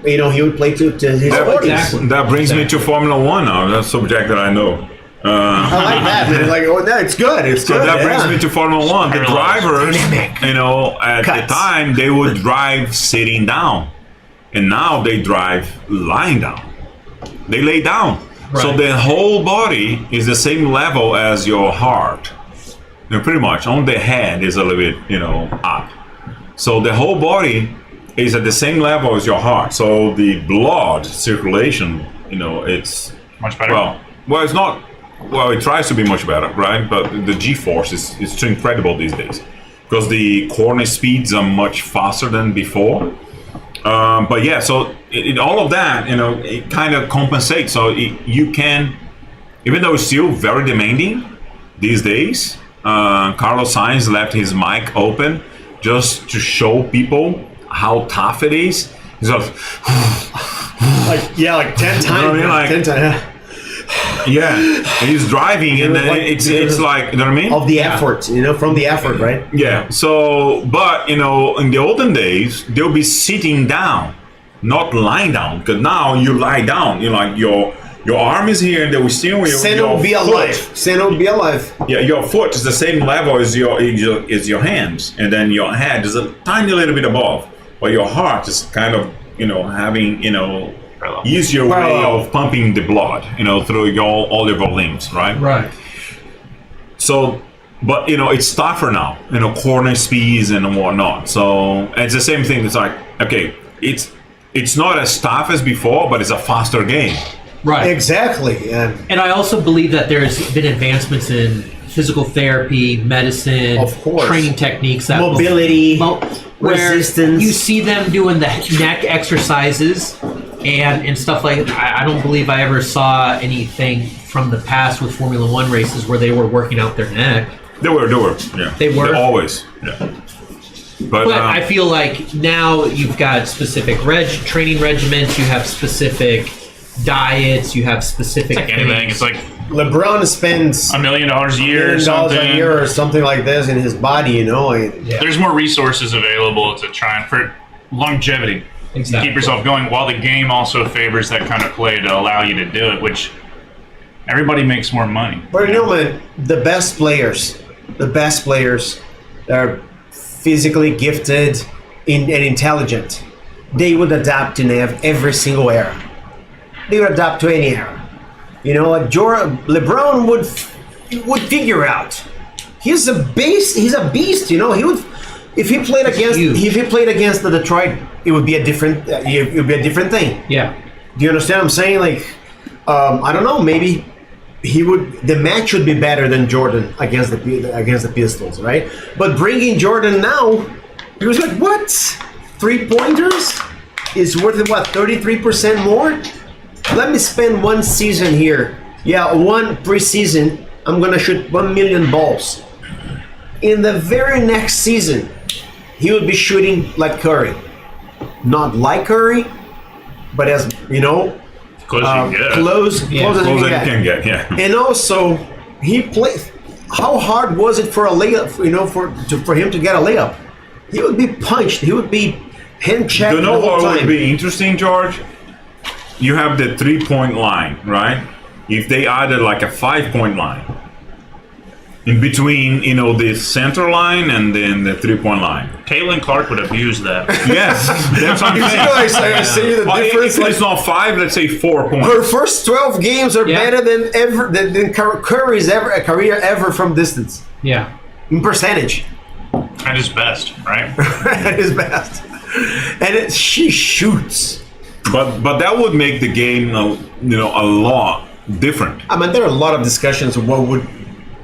He would play to his 40s. Exactly. That brings me to Formula One now. That's a subject that I know. I like that, man. Like, it's good. It's so good. that brings me to Formula One. The drivers, at Cuts. the time, they would drive sitting down, and now they drive lying down. They lay down, so the whole body is the same level as your heart. Pretty much, on the head is a little bit, up. So the whole body is at the same level as your heart. So the blood circulation, it's much better. Well, it's not. Well, it tries to be much better, right? But the G-force is too incredible these days because the corner speeds are much faster than before. But yeah, so all of that, it kind of compensates. So you can, even though it's still very demanding these days, Carlos Sainz left his mic open just to show people how tough it is. He's like 10 times. You know what I mean? Like, 10 times. Yeah, he's driving, and then it's like, you know what I mean? Of the effort, from the effort, right? Yeah. So, but in the olden days, they'll be sitting down, not lying down, because now you lie down. Like your arm is here, and they will still Seno be alive. Seno be alive. Yeah, your foot is the same level as your hands, and then your head is a tiny little bit above, but your heart is kind of having easier way of pumping the blood, through all your limbs, right? Right. So, but it's tougher now, corner speeds and whatnot. So it's the same thing. It's like, okay, it's not as tough as before, but it's a faster game. Right. Exactly. And I also believe that there's been advancements in physical therapy, medicine, Of course. training techniques, that Mobility, where resistance. you see them doing the neck exercises and stuff like. I don't believe I ever saw anything from the past with Formula One races where they were working out their neck. They were, yeah. They were? Always, yeah. But I feel like now you've got specific training regimens, you have specific diets, you have specific It's like anything. things. It's like LeBron spends $1 million a year or $1 million something. a year or something like this in his body, you know. Yeah. There's more resources available to try and for longevity. Exactly. Keep yourself going, while the game also favors that kind of play to allow you to do it, which everybody makes more money. But you know, man, the best players that are physically gifted and intelligent, they would adapt in every single era. They would adapt to any era. You know, like LeBron would figure out. He's a beast. He's a beast. You know, he would. If he played against the Detroit, it would be a different. It would be a different thing. Yeah. Do you understand what I'm saying? Like, I don't know. Maybe he would. The match would be better than Jordan against the Pistols, right? But bringing Jordan now, he was like, what? 3-pointers is worth what? 33% more. Let me spend one season here. Yeah, one preseason. I'm gonna shoot 1 million balls. In the very next season, he would be shooting like Curry. Not like Curry, but as you know, Close you can get. close as you can get. Yeah. And also, he played. How hard was it for a layup? You know, for him to get a layup, he would be punched. He would be hand checked You the know whole what time. would be interesting, George? You have the 3-point line, right? If they added like a 5-point line in between, you know, the center line and then the 3-point line. Caitlin Clark would abuse that. Yes, that's what I'm You saying. see, I see the difference. If it's not 5, let's say 4 points. Her first 12 games are better than Curry's career ever from distance Yeah. in percentage. At his best, right? At his best, and she shoots. But that would make the game, a lot different. I mean, there are a lot of discussions of what would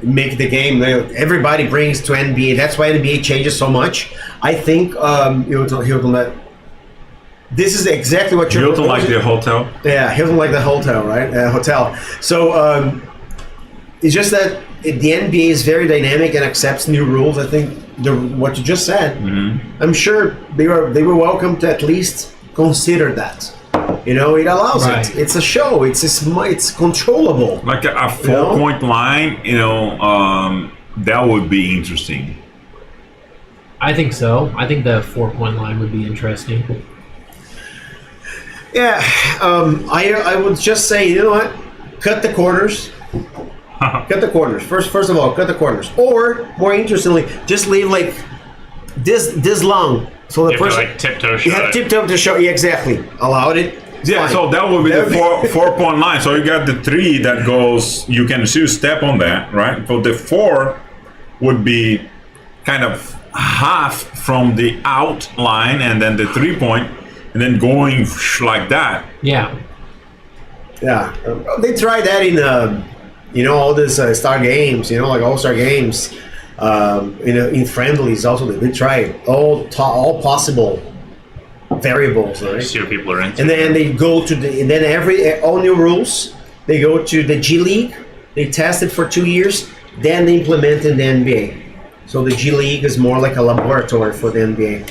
make the game. Everybody brings to NBA. That's why NBA changes so much. I think Hilton. This is exactly what you're Hilton proposing. like the hotel. Yeah, Hilton like the hotel, right? Hotel. So it's just that the NBA is very dynamic and accepts new rules. I think what you just said. Mm-hmm. I'm sure they were welcome to at least consider that. You know, it allows Right. it. It's a show. It's controllable. Like a 4-point line, that would be interesting. I think so. I think the 4-point line would be interesting. Yeah, I would just say, you know what? Cut the corners. Cut the corners. First of all, cut the corners. Or, more interestingly, just leave like this long. So the You have to person like tiptoe you shot have it. tiptoe to show. Yeah, exactly. Allowed it. Yeah, Fine. so that would be That the would be- 4-point line. So you got the 3 that goes, you can still step on that, right? So the 4 would be kind of half from the out line, and then the 3-point, and then going like that. Yeah. Yeah, they tried that in all these star games, like All-Star games, in friendlies also. They tried all possible variables, right? See what people are into. And then they go to all new rules. They go to the G League. They test it for 2 years. Then they implement it in the NBA. So the G League is more like a laboratory for the NBA.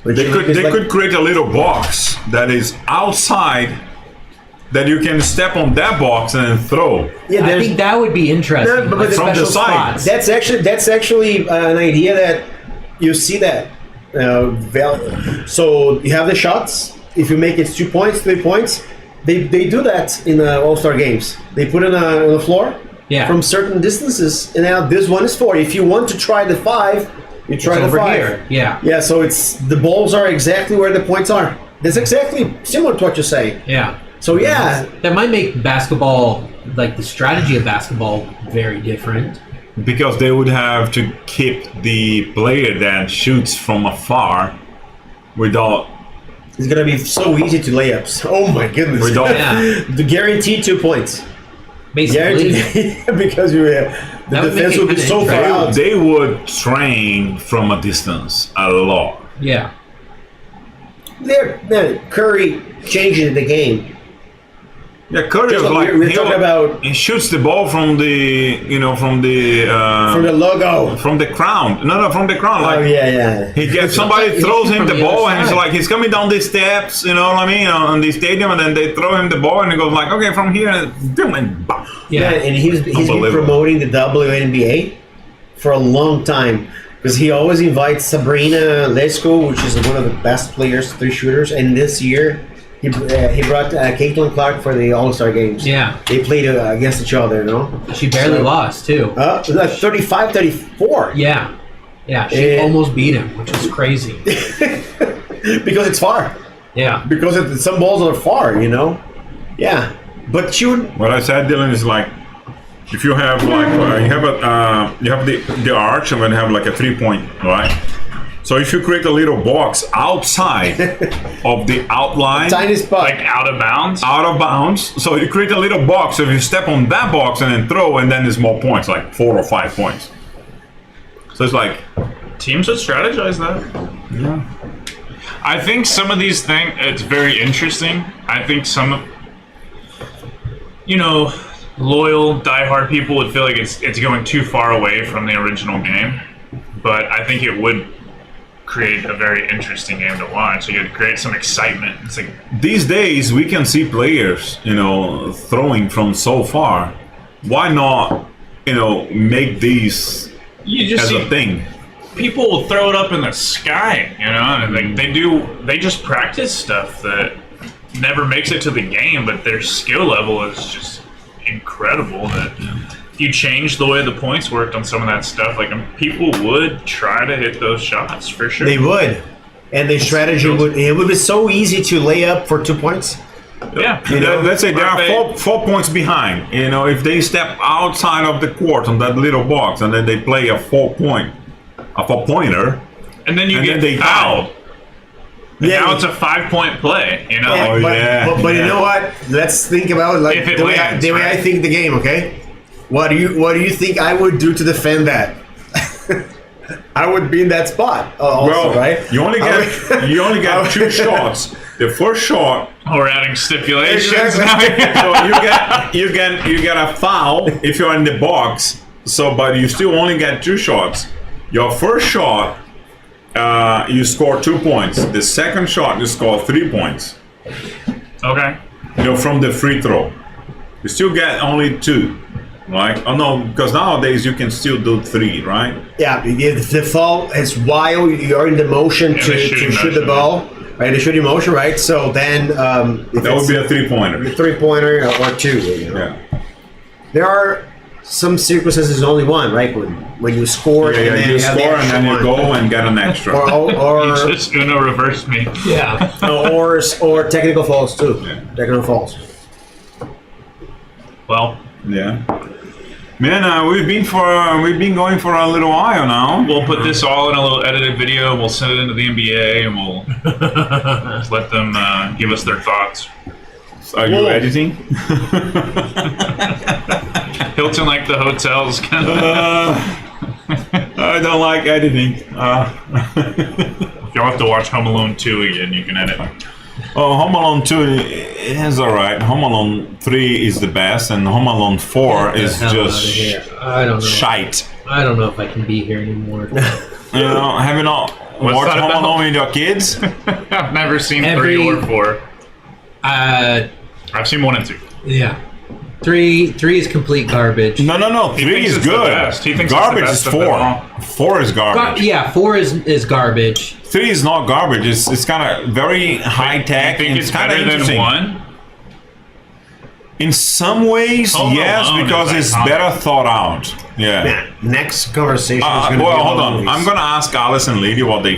They could create a little box that is outside, that you can step on that box and then throw. Yeah, I think that would be interesting. No, but like from the special side. spots. That's actually an idea that you see that. So you have the shots. If you make it 2 points, 3 points, they do that in All-Star games. They put it on the floor from certain distances, and now this one is 4. If you want to try the 5, you try the over 5. here. Yeah. Yeah, so it's the balls are exactly where the points are. That's exactly similar to what you're saying. Yeah. So yeah, That might make basketball, like the strategy of basketball, very different. Because they would have to keep the player that shoots from afar without it's gonna be so easy to layups. Oh my goodness! Without- Yeah. The guaranteed 2 points. basically. Yeah, because the That would defense make it would be kinda so far interesting. out. They would train from a distance a lot. Yeah. Curry changing the game. Yeah, Curry is Just like we're talking about he shoots the ball from the from the logo. from the crown. No, from the crown. Like Oh yeah. he gets somebody He throws shoots him from the the ball other and he's side. like he's coming down these steps, you know what I mean, on the stadium, and then they throw him the ball and he goes like, okay, from here, and boom, and bam. Yeah, and he's been Unbelievable. promoting the WNBA for a long time because he always invites Sabrina Lesko, which is one of the best players, 3-shooters, and this year he brought Caitlin Clark for the All-Star games. Yeah. They played against each other, you know? She barely lost, too. Like 35-34. Yeah. Yeah, she And- almost beat him, which was crazy. Because it's far. Yeah. Because some balls are far, you know? Yeah. But she would... What I said, Dylan, is like if you have like you have the arch and then have like a 3-point, right? So if you create a little box outside of the outline, Tiny spot. Like out of bounds. out of bounds, so you create a little box. So if you step on that box and then throw, and then there's more points, like 4 or 5 points. So it's like, Teams would strategize that. yeah. I think some of these things, it's very interesting. I think some, loyal, diehard people would feel like it's going too far away from the original game. But I think it would create a very interesting game to watch. It could create some excitement. It's like, These days we can see players, throwing from so far. Why not, make these you just as see a thing? people will throw it up in the sky, and they just practice stuff that never makes it to the game, but their skill level is just incredible. That if you change the way the points worked on some of that stuff, people would try to hit those shots for sure. They would. And the strategy would be so easy to lay up for 2 points. Yeah. Let's say they are 4 points behind. If they step outside of the court on that little box and then they play a 4-pointer, And then you and get then they fouled. And Yeah. now it's a 5-point play, Yeah, Oh, but, yeah, but you yeah. know what? Let's think about like If it the way lands, I right? think the game. Okay, what do you think I would do to defend that? I would be in that spot also, well, right? you only get 2 shots. The first shot, We're adding stipulations Exactly. now. so you get a foul if you're in the box. So, but you still only get 2 shots. Your first shot, you score 2 points. The second shot, you score 3 points. Okay. From the free throw, you still get only 2. Right? Oh no, because nowadays you can still do 3, right? Yeah, if the fall is while you're in the motion Yeah, to the shooting shoot the motion. ball, right? The shooting motion, right? So then, if That would it's be a 3-pointer. 3-pointer or 2, Yeah. There are some circumstances only one, right? When you score Yeah, and then you you have the score and extra then you one. go and get an extra. or You just Uno reversed me. Yeah. or technical falls too. Yeah. Technical falls. Well, Yeah. Man, we've been going for a little while now. we'll put this all in a little edited video. We'll send it into the NBA, and we'll just let them give us their thoughts. Are you Whoa. editing? Hilton, like the hotels, kind of. I don't like editing. If you'll have to watch Home Alone 2 again, you can edit. Home Alone 2 is alright. Home Alone 3 is the best, and Home Alone 4 Get the is hell just outta here. I don't know. shite. I don't know if I can be here anymore. Have you not What's watched that Home about? Alone with your kids? I've never seen Every- 3 or 4. I've seen 1 and 2. Yeah. Three is complete garbage. No. 3 thinks is it's the good. best. He thinks it's the Garbage best is of them 4. all. 4 is garbage. Yeah, 4 is garbage. 3 is not garbage. It's kind of very high tech. You think and it's kind of better than interesting. 1? In some ways, Home yes, Alone because is it's iconic. better thought out. Yeah. Yeah. Next conversation is going to be Well, hold about on. movies. I'm gonna ask Alice and Lady what they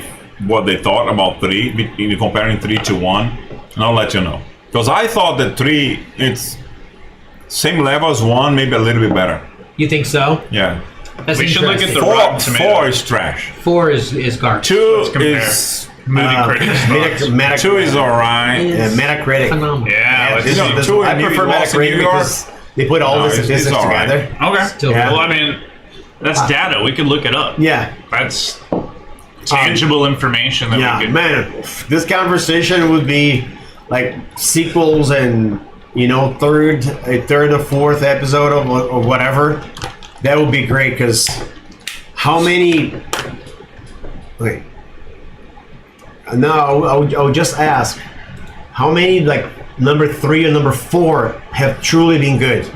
thought about 3, comparing 3 to 1, and I'll let you know. Because I thought that 3, it's same level as 1, maybe a little bit better. You think so? Yeah. That's We should look at the interesting. Rotten Tomatoes. 4 is trash. 4 is garbage. 2 compare. is Movie critics. thoughts. 2 is alright. Yeah, Metacritic. Phenomenal. Yeah, let's this You know, is- 2 I in prefer New York, Metacritic because They put all the it's statistics all right. together. Okay. Still Yeah. Well, I mean, that's data. We could look it up. Yeah. That's tangible information that Yeah, we could. man, this conversation would be like sequels and a third or fourth episode of or whatever. That would be great because how many? Wait, no, I would just ask how many like number 3 and number 4 have truly been good.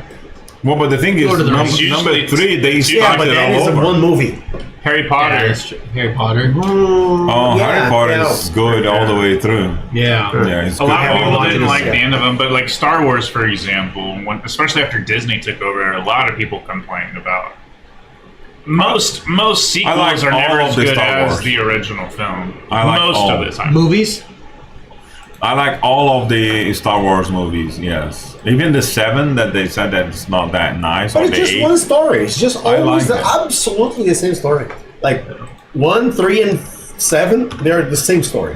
Well, but the thing is, Lord of the Rings. number Usually 3 they it's- started But that all is over. one movie. Harry Yeah, Potter. that's true. Harry Potter. Oh, Harry Potter is good all the way through. Yeah. Yeah, it's A lot good of all people the way didn't through. like the end of them, but like Star Wars, for example, especially after Disney took over, a lot of people complained about. Most sequels like are never all as of the good Star as Wars. the original film. I like most all. of the time. Movies. I like all of the Star Wars movies. Yes, even the 7 that they said that it's not that nice. But or it's the just 8. one story. It's just I always like that. absolutely the same story. Like 1, 3, and 7, they're the same story.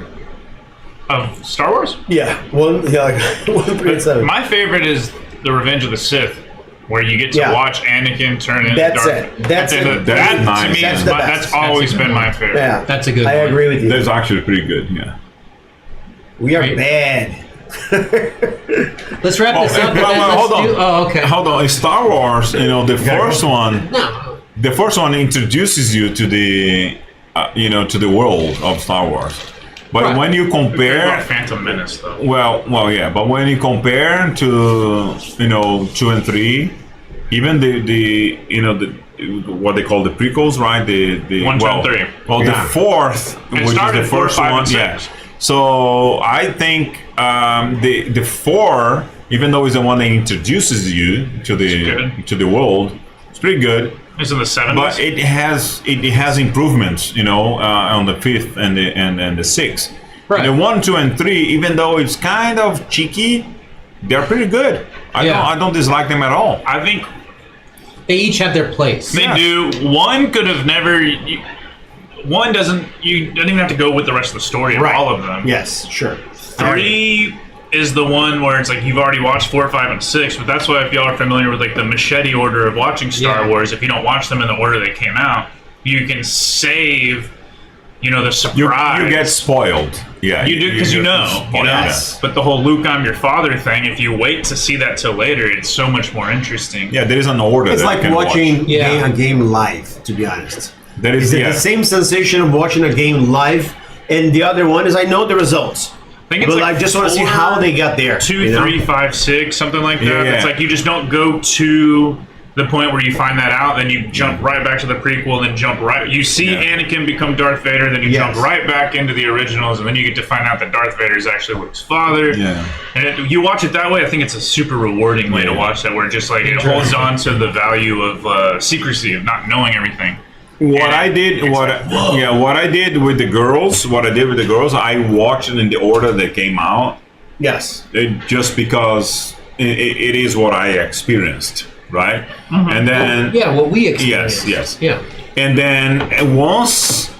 Of Star Wars? Yeah, 1, 3, and 7. My favorite is The Revenge of the Sith, where you get to Yeah. watch Anakin turn into That's Darth. it. That's That it. That's to nice. me That's is the my, best. that's always That's a been good my one. favorite. Yeah, That's a good I one. agree with you. That's actually pretty good. Yeah. We are Right. bad. Let's wrap this up. hold on. Oh, okay. Hold on. In Star Wars, the first one, No. the first one introduces you to the, to the world of Star Wars. But Right. when you What about compare, Phantom Menace, though? well, yeah. But when you compare to 2 and 3, even the what they call the prequels, right? The 1, 2, and 3. Well, Yeah. the fourth, It which is started the 4, first 5, one, and yeah. 6. So I think the 4, even though it's the one that introduces you to the world, it's pretty good. It's in the 70s. But it has improvements, on the 5th and the 6th. Right. The 1, 2, and 3, even though it's kind of cheeky, they're pretty good. Yeah. I don't dislike them at all. I think They each have their place. they Yes. do. One could have never. One doesn't. You don't even have to go with the rest of the story of Right. all of them. Yes, sure. 3 is the one where it's like you've already watched 4, 5, and 6, but that's why if y'all are familiar with like the machete order of watching Star Yeah. Wars, if you don't watch them in the order they came out, you can save, the You surprise. get spoiled. Yeah. You do because you get know. spoiled, Yes. But the whole Luke, I'm your father thing, if you wait to see that till later, it's so much more interesting. Yeah, there is an order. It's that like you can watching watch. Yeah. a game live, to be honest. That is It's yeah. the same sensation of watching a game live, and the other one is I know the results, I think it's but like I just want to see 4, how they got there. 2, you know? 3, 5, 6, something like that. Yeah. It's like you just don't go to the point where you find that out, then you jump right back to the prequel, then jump right. You see Yeah. Anakin become Darth Vader, then you Yes. jump right back into the originals, and then you get to find out that Darth Vader is actually Luke's father. Yeah. And you watch it that way. I think it's a super rewarding way to Yeah. watch that, where it just like it holds on to the value of secrecy, of not knowing everything. What And I did, it's what like, whoa. what I did with the girls, I watched it in the order they came out, Yes. just because it is what I experienced, right? And then Yeah, what we experienced. yes. Yeah. And then once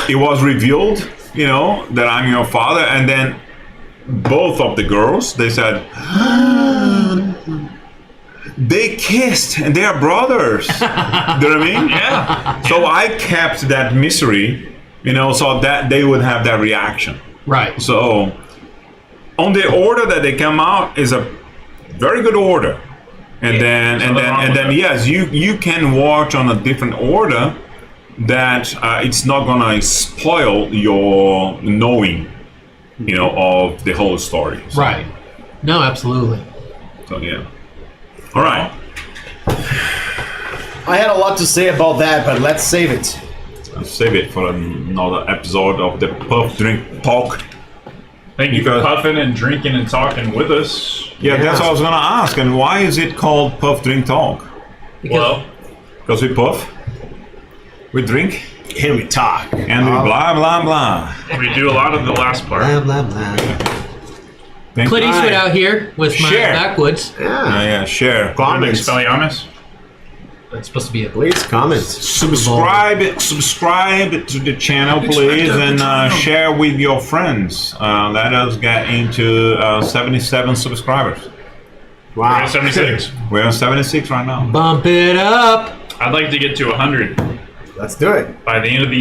it was revealed, that I'm your father, and then both of the girls, they said, they kissed and they are brothers. Do you know what I mean? Yeah. So I kept that mystery, so that they would have that reaction. Right. So on the order that they come out is a very good order. And then yes, you can watch on a different order that it's not gonna spoil your knowing, of the whole story. So, Right. No, absolutely. So yeah. All right. I had a lot to say about that, but let's save it. Let's save it for another episode of the Puff Drink Talk. Thank you for Because- puffing and drinking and talking with us. Yeah, that's what I was gonna ask. And why is it called Puff Drink Talk? Well, Because we puff, we drink, Can we talk? and we blah blah blah. we do a lot of the last part. Blah blah blah. Thank Clint you. Eastwood out here with my Share. backwoods. Yeah, share. Comments. Expelliarmus. That's supposed to be a Please comment. Subscribe to the channel, please, and share with your friends. Let us get into 77 subscribers. We're at 76. We're on 76 right now. Bump it up. I'd like to get to 100 Let's do it. by the end of the year.